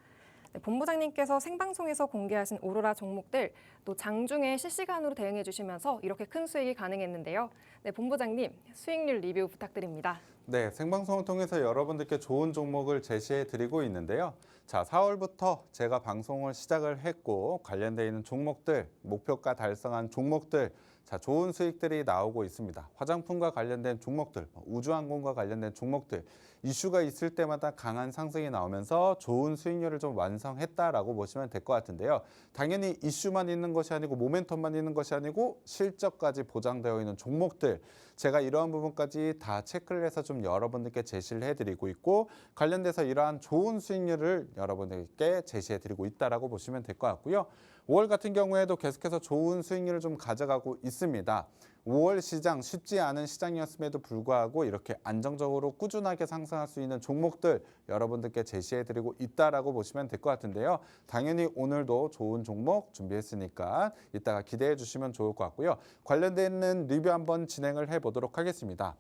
네, 본부장님께서 생방송에서 공개하신 오로라 종목들 또 장중에 실시간으로 대응해 주시면서 이렇게 큰 수익이 가능했는데요. 네, 본부장님 수익률 리뷰 부탁드립니다. 네, 생방송을 통해서 여러분들께 좋은 종목을 제시해 드리고 있는데요. 자, 4월부터 제가 방송을 시작을 했고 관련되어 있는 종목들, 목표가 달성한 종목들, 자, 좋은 수익들이 나오고 있습니다. 화장품과 관련된 종목들, 우주항공과 관련된 종목들, 이슈가 있을 때마다 강한 상승이 나오면서 좋은 수익률을 좀 완성했다라고 보시면 될 것 같은데요. 당연히 이슈만 있는 것이 아니고 모멘텀만 있는 것이 아니고 실적까지 보장되어 있는 종목들, 제가 이러한 부분까지 다 체크를 해서 좀 여러분들께 제시를 해드리고 있고 관련돼서 이러한 좋은 수익률을 여러분들께 제시해드리고 있다라고 보시면 될 것 같고요. 5월 같은 경우에도 계속해서 좋은 수익률을 좀 가져가고 있습니다. 5월 시장 쉽지 않은 시장이었음에도 불구하고 이렇게 안정적으로 꾸준하게 상승할 수 있는 종목들 여러분들께 제시해드리고 있다라고 보시면 될 것 같은데요. 당연히 오늘도 좋은 종목 준비했으니까 이따가 기대해 주시면 좋을 것 같고요. 관련되는 리뷰 한번 진행을 해보도록 하겠습니다.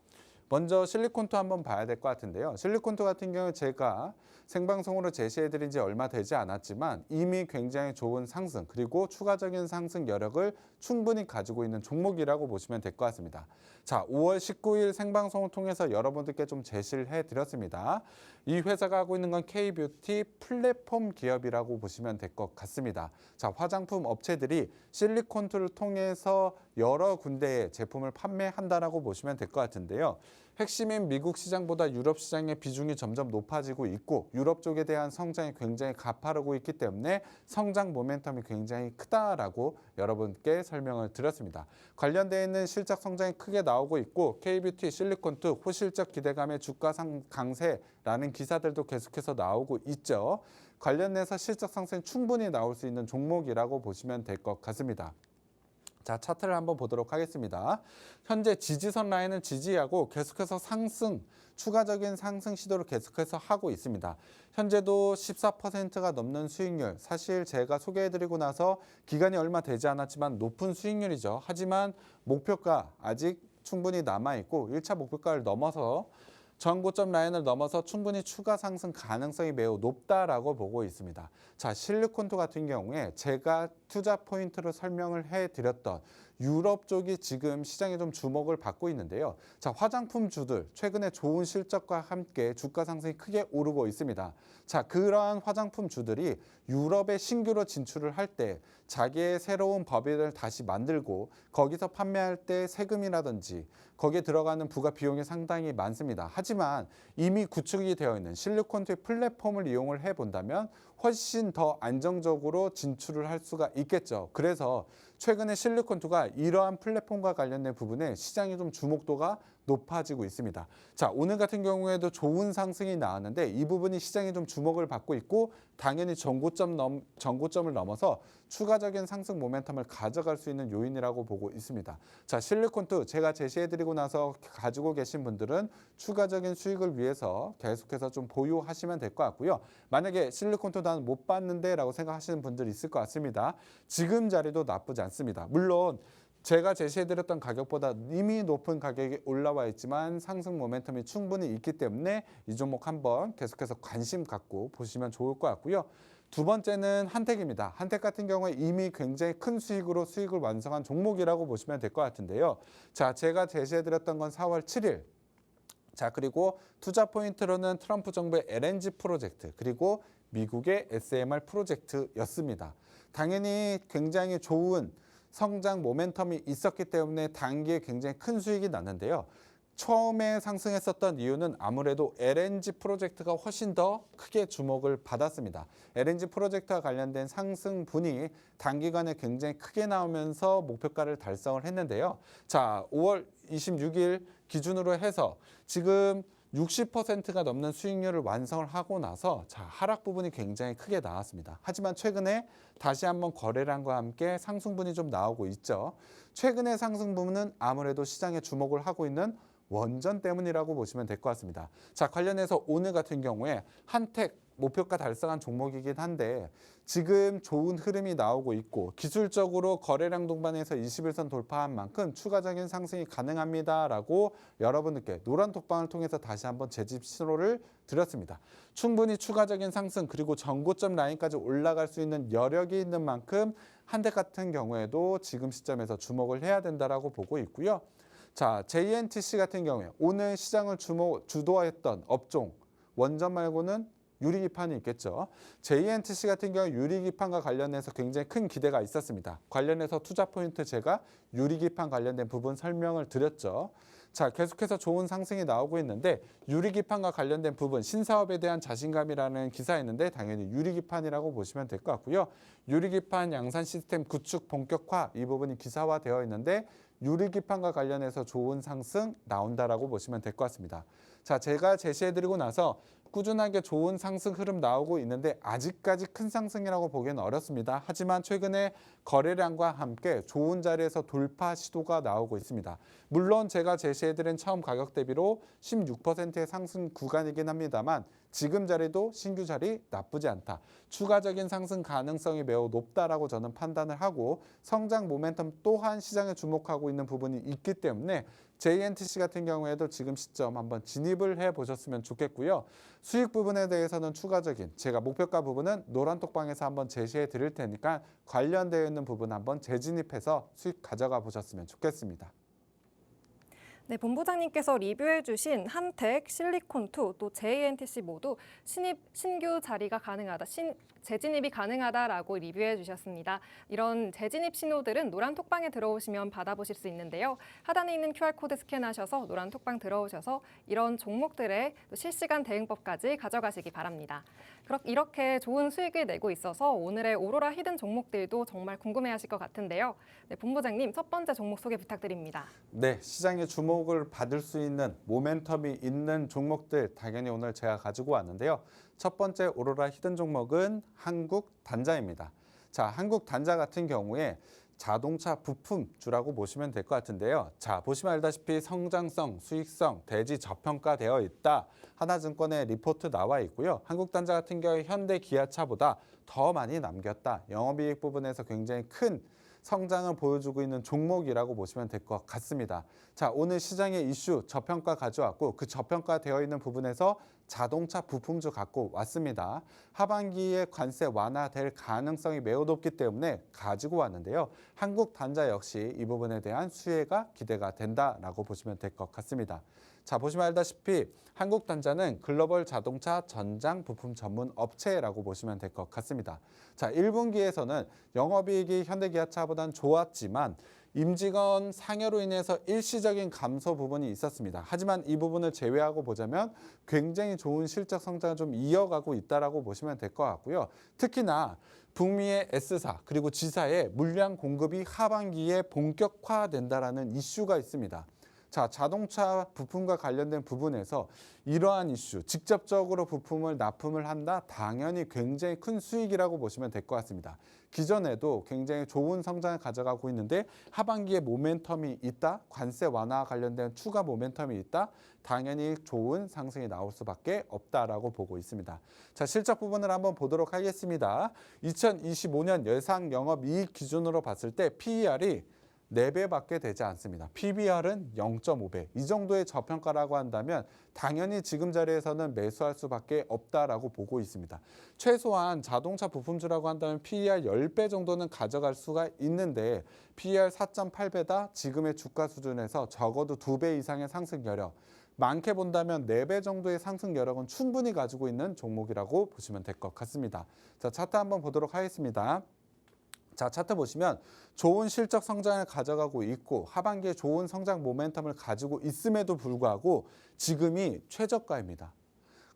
먼저 실리콘투 한번 봐야 될 것 같은데요. 실리콘투 같은 경우 제가 생방송으로 제시해드린 지 얼마 되지 않았지만 이미 굉장히 좋은 상승 그리고 추가적인 상승 여력을 충분히 가지고 있는 종목이라고 보시면 될 것 같습니다. 자, 5월 19일 생방송을 통해서 여러분들께 좀 제시를 해드렸습니다. 이 회사가 하고 있는 건 K뷰티 플랫폼 기업이라고 보시면 될 것 같습니다. 자, 화장품 업체들이 실리콘투를 통해서 여러 군데의 제품을 판매한다라고 보시면 될 것 같은데요. 핵심인 미국 시장보다 유럽 시장의 비중이 점점 높아지고 있고 유럽 쪽에 대한 성장이 굉장히 가파르고 있기 때문에 성장 모멘텀이 굉장히 크다라고 여러분께 설명을 드렸습니다. 관련되어 있는 실적 성장이 크게 나오고 있고 K뷰티, 실리콘투, 호실적 기대감의 주가 강세라는 기사들도 계속해서 나오고 있죠. 관련해서 실적 상승이 충분히 나올 수 있는 종목이라고 보시면 될 것 같습니다. 자, 차트를 한번 보도록 하겠습니다. 현재 지지선 라인을 지지하고 계속해서 상승, 추가적인 상승 시도를 계속해서 하고 있습니다. 현재도 14%가 넘는 수익률, 사실 제가 소개해드리고 나서 기간이 얼마 되지 않았지만 높은 수익률이죠. 하지만 목표가 아직 충분히 남아있고 1차 목표가를 넘어서 전고점 라인을 넘어서 충분히 추가 상승 가능성이 매우 높다라고 보고 있습니다. 자, 실리콘투 같은 경우에 제가 투자 포인트로 설명을 해드렸던 유럽 쪽이 지금 시장에 좀 주목을 받고 있는데요. 자, 화장품주들 최근에 좋은 실적과 함께 주가 상승이 크게 오르고 있습니다. 자, 그러한 화장품주들이 유럽에 신규로 진출을 할 때 자기의 새로운 법인을 다시 만들고 거기서 판매할 때 세금이라든지 거기에 들어가는 부가 비용이 상당히 많습니다. 하지만 이미 구축이 되어 있는 실리콘투의 플랫폼을 이용을 해본다면 훨씬 더 안정적으로 진출을 할 수가 있겠죠. 그래서 최근에 실리콘투가 이러한 플랫폼과 관련된 부분에 시장의 좀 주목도가 높아지고 있습니다. 자, 오늘 같은 경우에도 좋은 상승이 나왔는데 이 부분이 시장에 좀 주목을 받고 있고 당연히 전고점을 넘어서 추가적인 상승 모멘텀을 가져갈 수 있는 요인이라고 보고 있습니다. 자, 실리콘투 제가 제시해드리고 나서 가지고 계신 분들은 추가적인 수익을 위해서 계속해서 좀 보유하시면 될 것 같고요. 만약에 실리콘투 난 못 봤는데 라고 생각하시는 분들이 있을 것 같습니다. 지금 자리도 나쁘지 않습니다. 물론 제가 제시해드렸던 가격보다 이미 높은 가격이 올라와 있지만 상승 모멘텀이 충분히 있기 때문에 이 종목 한번 계속해서 관심 갖고 보시면 좋을 것 같고요. 두 번째는 한택입니다. 한택 같은 경우에 이미 굉장히 큰 수익으로 수익을 완성한 종목이라고 보시면 될 것 같은데요. 자, 제가 제시해드렸던 건 4월 7일. 자, 그리고 투자 포인트로는 트럼프 정부의 LNG 프로젝트 그리고 미국의 SMR 프로젝트였습니다. 당연히 굉장히 좋은 성장 모멘텀이 있었기 때문에 단기에 굉장히 큰 수익이 났는데요. 처음에 상승했었던 이유는 아무래도 LNG 프로젝트가 훨씬 더 크게 주목을 받았습니다. LNG 프로젝트와 관련된 상승분이 단기간에 굉장히 크게 나오면서 목표가를 달성을 했는데요. 자, 5월 26일 기준으로 해서 지금 60%가 넘는 수익률을 완성을 하고 나서 자, 하락 부분이 굉장히 크게 나왔습니다. 하지만 최근에 다시 한번 거래량과 함께 상승분이 좀 나오고 있죠. 최근의 상승 부분은 아무래도 시장에 주목을 하고 있는 원전 때문이라고 보시면 될 것 같습니다. 자, 관련해서 오늘 같은 경우에 한택 목표가 달성한 종목이긴 한데 지금 좋은 흐름이 나오고 있고 기술적으로 거래량 동반에서 21선 돌파한 만큼 추가적인 상승이 가능합니다라고 여러분들께 노란 톡방을 통해서 다시 한번 재집 신호를 드렸습니다. 충분히 추가적인 상승 그리고 전고점 라인까지 올라갈 수 있는 여력이 있는 만큼 한택 같은 경우에도 지금 시점에서 주목을 해야 된다라고 보고 있고요. 자, JNTC 같은 경우에 오늘 시장을 주도했던 업종 원전 말고는 유리기판이 있겠죠. JNTC 같은 경우 유리기판과 관련해서 굉장히 큰 기대가 있었습니다. 관련해서 투자 포인트 제가 유리기판 관련된 부분 설명을 드렸죠. 자, 계속해서 좋은 상승이 나오고 있는데 유리기판과 관련된 부분, 신사업에 대한 자신감이라는 기사였는데 당연히 유리기판이라고 보시면 될 것 같고요. 유리기판 양산 시스템 구축 본격화 이 부분이 기사화되어 있는데 유리기판과 관련해서 좋은 상승 나온다라고 보시면 될 것 같습니다. 자, 제가 제시해드리고 나서 꾸준하게 좋은 상승 흐름 나오고 있는데 아직까지 큰 상승이라고 보기는 어렵습니다. 하지만 최근에 거래량과 함께 좋은 자리에서 돌파 시도가 나오고 있습니다. 물론 제가 제시해드린 처음 가격 대비로 16%의 상승 구간이긴 합니다만 지금 자리도 신규 자리 나쁘지 않다. 추가적인 상승 가능성이 매우 높다라고 저는 판단을 하고 성장 모멘텀 또한 시장에 주목하고 있는 부분이 있기 때문에 JNTC 같은 경우에도 지금 시점 한번 진입을 해보셨으면 좋겠고요. 수익 부분에 대해서는 추가적인 제가 목표가 부분은 노란톡방에서 한번 제시해 드릴 테니까 관련되어 있는 부분 한번 재진입해서 수익 가져가 보셨으면 좋겠습니다. 네, 본부장님께서 리뷰해 주신 한택, 실리콘2, 또 JNTC 모두 신규 자리가 가능하다, 재진입이 가능하다라고 리뷰해 주셨습니다. 이런 재진입 신호들은 노란 톡방에 들어오시면 받아보실 수 있는데요. 하단에 있는 QR코드 스캔하셔서 노란 톡방 들어오셔서 이런 종목들의 또 실시간 대응법까지 가져가시기 바랍니다. 이렇게 좋은 수익을 내고 있어서 오늘의 오로라 히든 종목들도 정말 궁금해하실 것 같은데요. 네, 본부장님 첫 번째 종목 소개 부탁드립니다. 네, 시장의 주목을 받을 수 있는 모멘텀이 있는 종목들 당연히 오늘 제가 가지고 왔는데요. 첫 번째 오로라 히든 종목은 한국단자입니다. 자, 한국단자 같은 경우에 자동차 부품주라고 보시면 될 것 같은데요. 자, 보시면 알다시피 성장성, 수익성, 대지 저평가되어 있다. 하나증권의 리포트 나와 있고요. 한국단자 같은 경우에 현대 기아차보다 더 많이 남겼다. 영업이익 부분에서 굉장히 큰 성장을 보여주고 있는 종목이라고 보시면 될 것 같습니다. 자, 오늘 시장의 이슈 저평가 가져왔고 그 저평가되어 있는 부분에서 자동차 부품주 갖고 왔습니다. 하반기에 관세 완화될 가능성이 매우 높기 때문에 가지고 왔는데요. 한국단자 역시 이 부분에 대한 수혜가 기대가 된다라고 보시면 될 것 같습니다. 자, 보시면 알다시피 한국단자는 글로벌 자동차 전장 부품 전문 업체라고 보시면 될 것 같습니다. 자, 1분기에서는 영업이익이 현대기아차보다는 좋았지만 임직원 상여로 인해서 일시적인 감소 부분이 있었습니다. 하지만 이 부분을 제외하고 보자면 굉장히 좋은 실적 성장을 좀 이어가고 있다라고 보시면 될 것 같고요. 특히나 북미의 S사 그리고 G사의 물량 공급이 하반기에 본격화된다라는 이슈가 있습니다. 자, 자동차 부품과 관련된 부분에서 이러한 이슈, 직접적으로 부품을 납품을 한다? 당연히 굉장히 큰 수익이라고 보시면 될 것 같습니다. 기존에도 굉장히 좋은 성장을 가져가고 있는데 하반기에 모멘텀이 있다? 관세 완화와 관련된 추가 모멘텀이 있다? 당연히 좋은 상승이 나올 수밖에 없다라고 보고 있습니다. 자, 실적 부분을 한번 보도록 하겠습니다. 2025년 예상 영업이익 기준으로 봤을 때 PER이 4배밖에 되지 않습니다. PBR은 0.5배. 이 정도의 저평가라고 한다면 당연히 지금 자리에서는 매수할 수밖에 없다라고 보고 있습니다. 최소한 자동차 부품주라고 한다면 PER 10배 정도는 가져갈 수가 있는데 PER 4.8배다 지금의 주가 수준에서 적어도 2배 이상의 상승 여력. 많게 본다면 4배 정도의 상승 여력은 충분히 가지고 있는 종목이라고 보시면 될 것 같습니다. 자, 차트 한번 보도록 하겠습니다. 자, 차트 보시면 좋은 실적 성장을 가져가고 있고 하반기에 좋은 성장 모멘텀을 가지고 있음에도 불구하고 지금이 최저가입니다.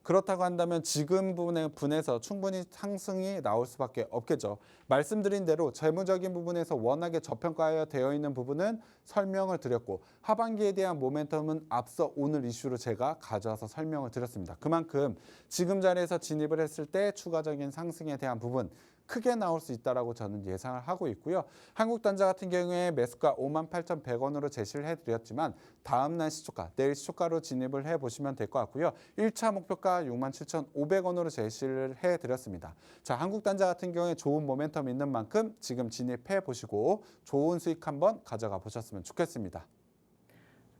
그렇다고 한다면 지금 분에서 충분히 상승이 나올 수밖에 없겠죠. 말씀드린 대로 재무적인 부분에서 워낙에 저평가되어 있는 부분은 설명을 드렸고 하반기에 대한 모멘텀은 앞서 오늘 이슈로 제가 가져와서 설명을 드렸습니다. 그만큼 지금 자리에서 진입을 했을 때 추가적인 상승에 대한 부분 크게 나올 수 있다라고 저는 예상을 하고 있고요. 한국단자 같은 경우에 매수가 58,100원으로 제시를 해드렸지만 다음 날 시초가, 내일 시초가로 진입을 해보시면 될 것 같고요. 1차 목표가 67,500원으로 제시를 해드렸습니다. 자, 한국단자 같은 경우에 좋은 모멘텀 있는 만큼 지금 진입해 보시고 좋은 수익 한번 가져가 보셨으면 좋겠습니다.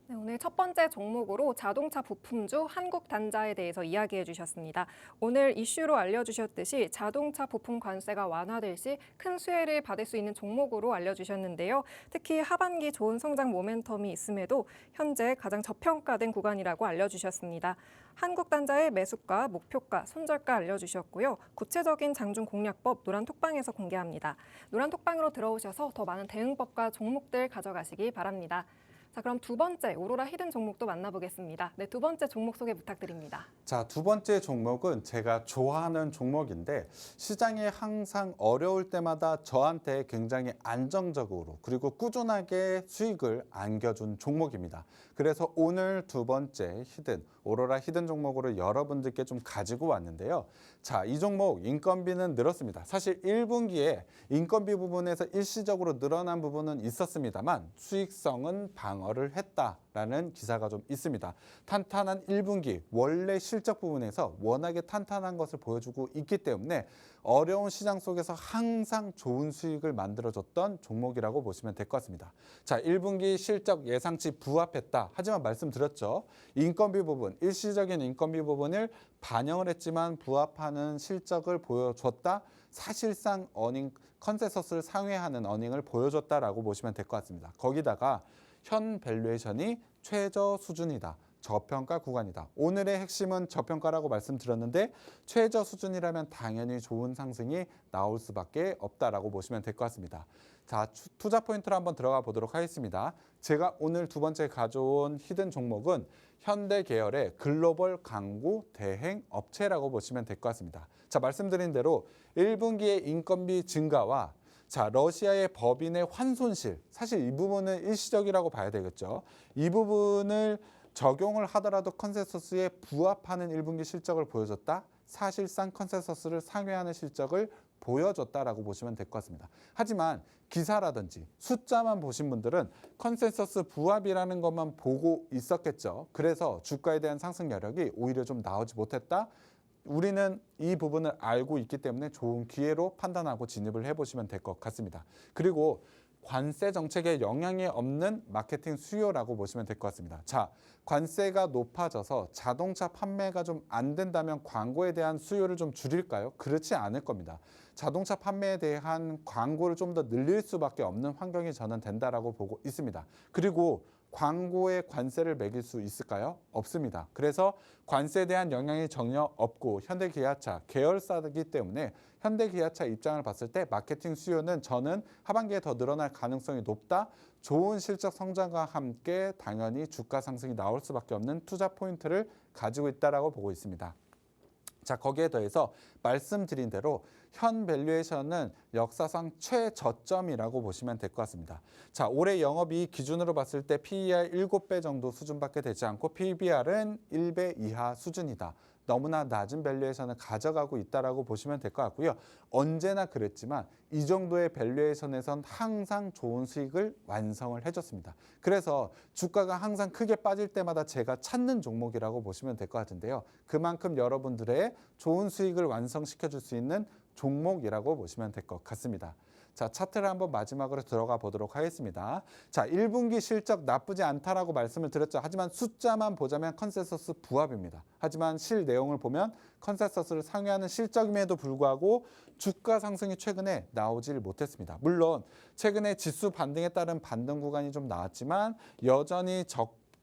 네, 오늘 첫 번째 종목으로 자동차 부품주 한국단자에 대해서 이야기해 주셨습니다. 오늘 이슈로 알려주셨듯이 자동차 부품 관세가 완화될 시 큰 수혜를 받을 수 있는 종목으로 알려주셨는데요. 특히 하반기 좋은 성장 모멘텀이 있음에도 현재 가장 저평가된 구간이라고 알려주셨습니다. 한국단자의 매수가, 목표가, 손절가 알려주셨고요. 구체적인 장중 공략법 노란톡방에서 공개합니다. 노란톡방으로 들어오셔서 더 많은 대응법과 종목들 가져가시기 바랍니다. 자, 그럼 두 번째 오로라 히든 종목도 만나보겠습니다. 네, 두 번째 종목 소개 부탁드립니다. 자, 두 번째 종목은 제가 좋아하는 종목인데 시장이 항상 어려울 때마다 저한테 굉장히 안정적으로 그리고 꾸준하게 수익을 안겨준 종목입니다. 그래서 오늘 두 번째 오로라 히든 종목으로 여러분들께 좀 가지고 왔는데요. 자, 이 종목 인건비는 늘었습니다. 사실 1분기에 인건비 부분에서 일시적으로 늘어난 부분은 있었습니다만 수익성은 방어를 했다라는 기사가 좀 있습니다. 탄탄한 1분기 원래 실적 부분에서 워낙에 탄탄한 것을 보여주고 있기 때문에 어려운 시장 속에서 항상 좋은 수익을 만들어줬던 종목이라고 보시면 될 것 같습니다. 자, 1분기 실적 예상치 부합했다. 하지만 말씀드렸죠. 인건비 부분, 일시적인 인건비 부분을 반영을 했지만 부합하는 실적을 보여줬다. 사실상 어닝 컨센서스를 상회하는 어닝을 보여줬다라고 보시면 될 것 같습니다. 거기다가 현 밸류에이션이 최저 수준이다. 저평가 구간이다. 오늘의 핵심은 저평가라고 말씀드렸는데 최저 수준이라면 당연히 좋은 상승이 나올 수밖에 없다라고 보시면 될 것 같습니다. 자, 투자 포인트로 한번 들어가 보도록 하겠습니다. 제가 오늘 두 번째 가져온 히든 종목은 현대 계열의 글로벌 광고 대행 업체라고 보시면 될 것 같습니다. 자, 말씀드린 대로 1분기의 인건비 증가와 자, 러시아의 법인의 환손실, 사실 이 부분은 일시적이라고 봐야 되겠죠. 이 부분을 적용을 하더라도 컨센서스에 부합하는 1분기 실적을 보여줬다. 사실상 컨센서스를 상회하는 실적을 보여줬다라고 보시면 될 것 같습니다. 하지만 기사라든지 숫자만 보신 분들은 컨센서스 부합이라는 것만 보고 있었겠죠. 그래서 주가에 대한 상승 여력이 오히려 좀 나오지 못했다. 우리는 이 부분을 알고 있기 때문에 좋은 기회로 판단하고 진입을 해보시면 될 것 같습니다. 그리고 관세 정책에 영향이 없는 마케팅 수요라고 보시면 될 것 같습니다. 자, 관세가 높아져서 자동차 판매가 좀 안 된다면 광고에 대한 수요를 좀 줄일까요? 그렇지 않을 겁니다. 자동차 판매에 대한 광고를 좀 더 늘릴 수밖에 없는 환경이 저는 된다라고 보고 있습니다. 그리고 광고에 관세를 매길 수 있을까요? 없습니다. 그래서 관세에 대한 영향이 전혀 없고 현대기아차 계열사이기 때문에 현대기아차 입장을 봤을 때 마케팅 수요는 저는 하반기에 더 늘어날 가능성이 높다. 좋은 실적 성장과 함께 당연히 주가 상승이 나올 수밖에 없는 투자 포인트를 가지고 있다라고 보고 있습니다. 자, 거기에 더해서 말씀드린 대로 현 밸류에이션은 역사상 최저점이라고 보시면 될 것 같습니다. 자, 올해 영업이익 기준으로 봤을 때 PER 7배 정도 수준밖에 되지 않고 PBR은 1배 이하 수준이다. 너무나 낮은 밸류에이션을 가져가고 있다라고 보시면 될 것 같고요. 언제나 그랬지만 이 정도의 밸류에이션에선 항상 좋은 수익을 완성을 해줬습니다. 그래서 주가가 항상 크게 빠질 때마다 제가 찾는 종목이라고 보시면 될 것 같은데요. 그만큼 여러분들의 좋은 수익을 완성시켜줄 수 있는 종목이라고 보시면 될 것 같습니다. 자, 차트를 한번 마지막으로 들어가 보도록 하겠습니다. 자, 1분기 실적 나쁘지 않다라고 말씀을 드렸죠. 하지만 숫자만 보자면 컨센서스 부합입니다. 하지만 실 내용을 보면 컨센서스를 상회하는 실적임에도 불구하고 주가 상승이 최근에 나오질 못했습니다. 물론 최근에 지수 반등에 따른 반등 구간이 좀 나왔지만 여전히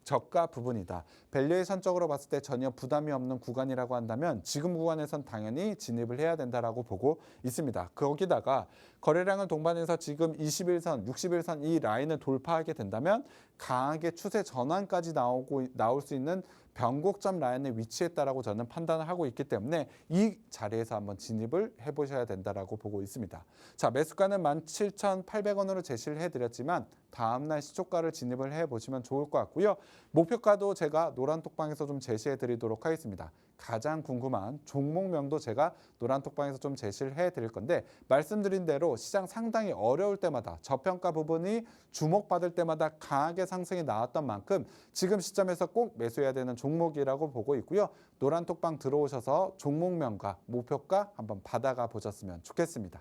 저가 부분이다. 밸류에이션적으로 봤을 때 전혀 부담이 없는 구간이라고 한다면 지금 구간에선 당연히 진입을 해야 된다라고 보고 있습니다. 거기다가 거래량을 동반해서 지금 21선, 61선 이 라인을 돌파하게 된다면 강하게 추세 전환까지 나올 수 있는 변곡점 라인에 위치했다라고 저는 판단을 하고 있기 때문에 이 자리에서 한번 진입을 해보셔야 된다라고 보고 있습니다. 자, 매수가는 17,800원으로 제시를 해드렸지만 다음날 시초가를 진입을 해보시면 좋을 것 같고요. 목표가도 제가 노란톡방에서 좀 제시해드리도록 하겠습니다. 가장 궁금한 종목명도 제가 노란톡방에서 좀 제시를 해드릴 건데 말씀드린 대로 시장 상당히 어려울 때마다 저평가 부분이 주목받을 때마다 강하게 상승이 나왔던 만큼 지금 시점에서 꼭 매수해야 되는 종목이라고 보고 있고요. 노란톡방 들어오셔서 종목명과 목표가 한번 받아가 보셨으면 좋겠습니다.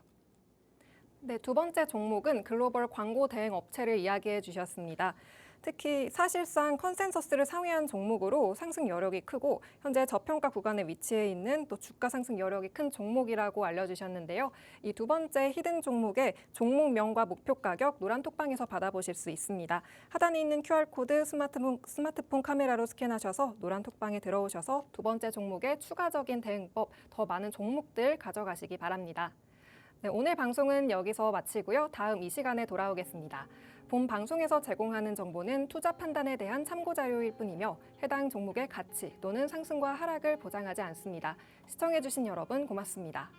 네, 두 번째 종목은 글로벌 광고 대행 업체를 이야기해 주셨습니다. 특히 사실상 컨센서스를 상회한 종목으로 상승 여력이 크고 현재 저평가 구간에 위치해 있는 또 주가 상승 여력이 큰 종목이라고 알려주셨는데요. 이 두 번째 히든 종목의 종목명과 목표 가격 노란톡방에서 받아보실 수 있습니다. 하단에 있는 QR코드 스마트폰 카메라로 스캔하셔서 노란톡방에 들어오셔서 두 번째 종목의 추가적인 대응법, 더 많은 종목들 가져가시기 바랍니다. 네, 오늘 방송은 여기서 마치고요. 다음 이 시간에 돌아오겠습니다. 본 방송에서 제공하는 정보는 투자 판단에 대한 참고 자료일 뿐이며 해당 종목의 가치 또는 상승과 하락을 보장하지 않습니다. 시청해주신 여러분 고맙습니다.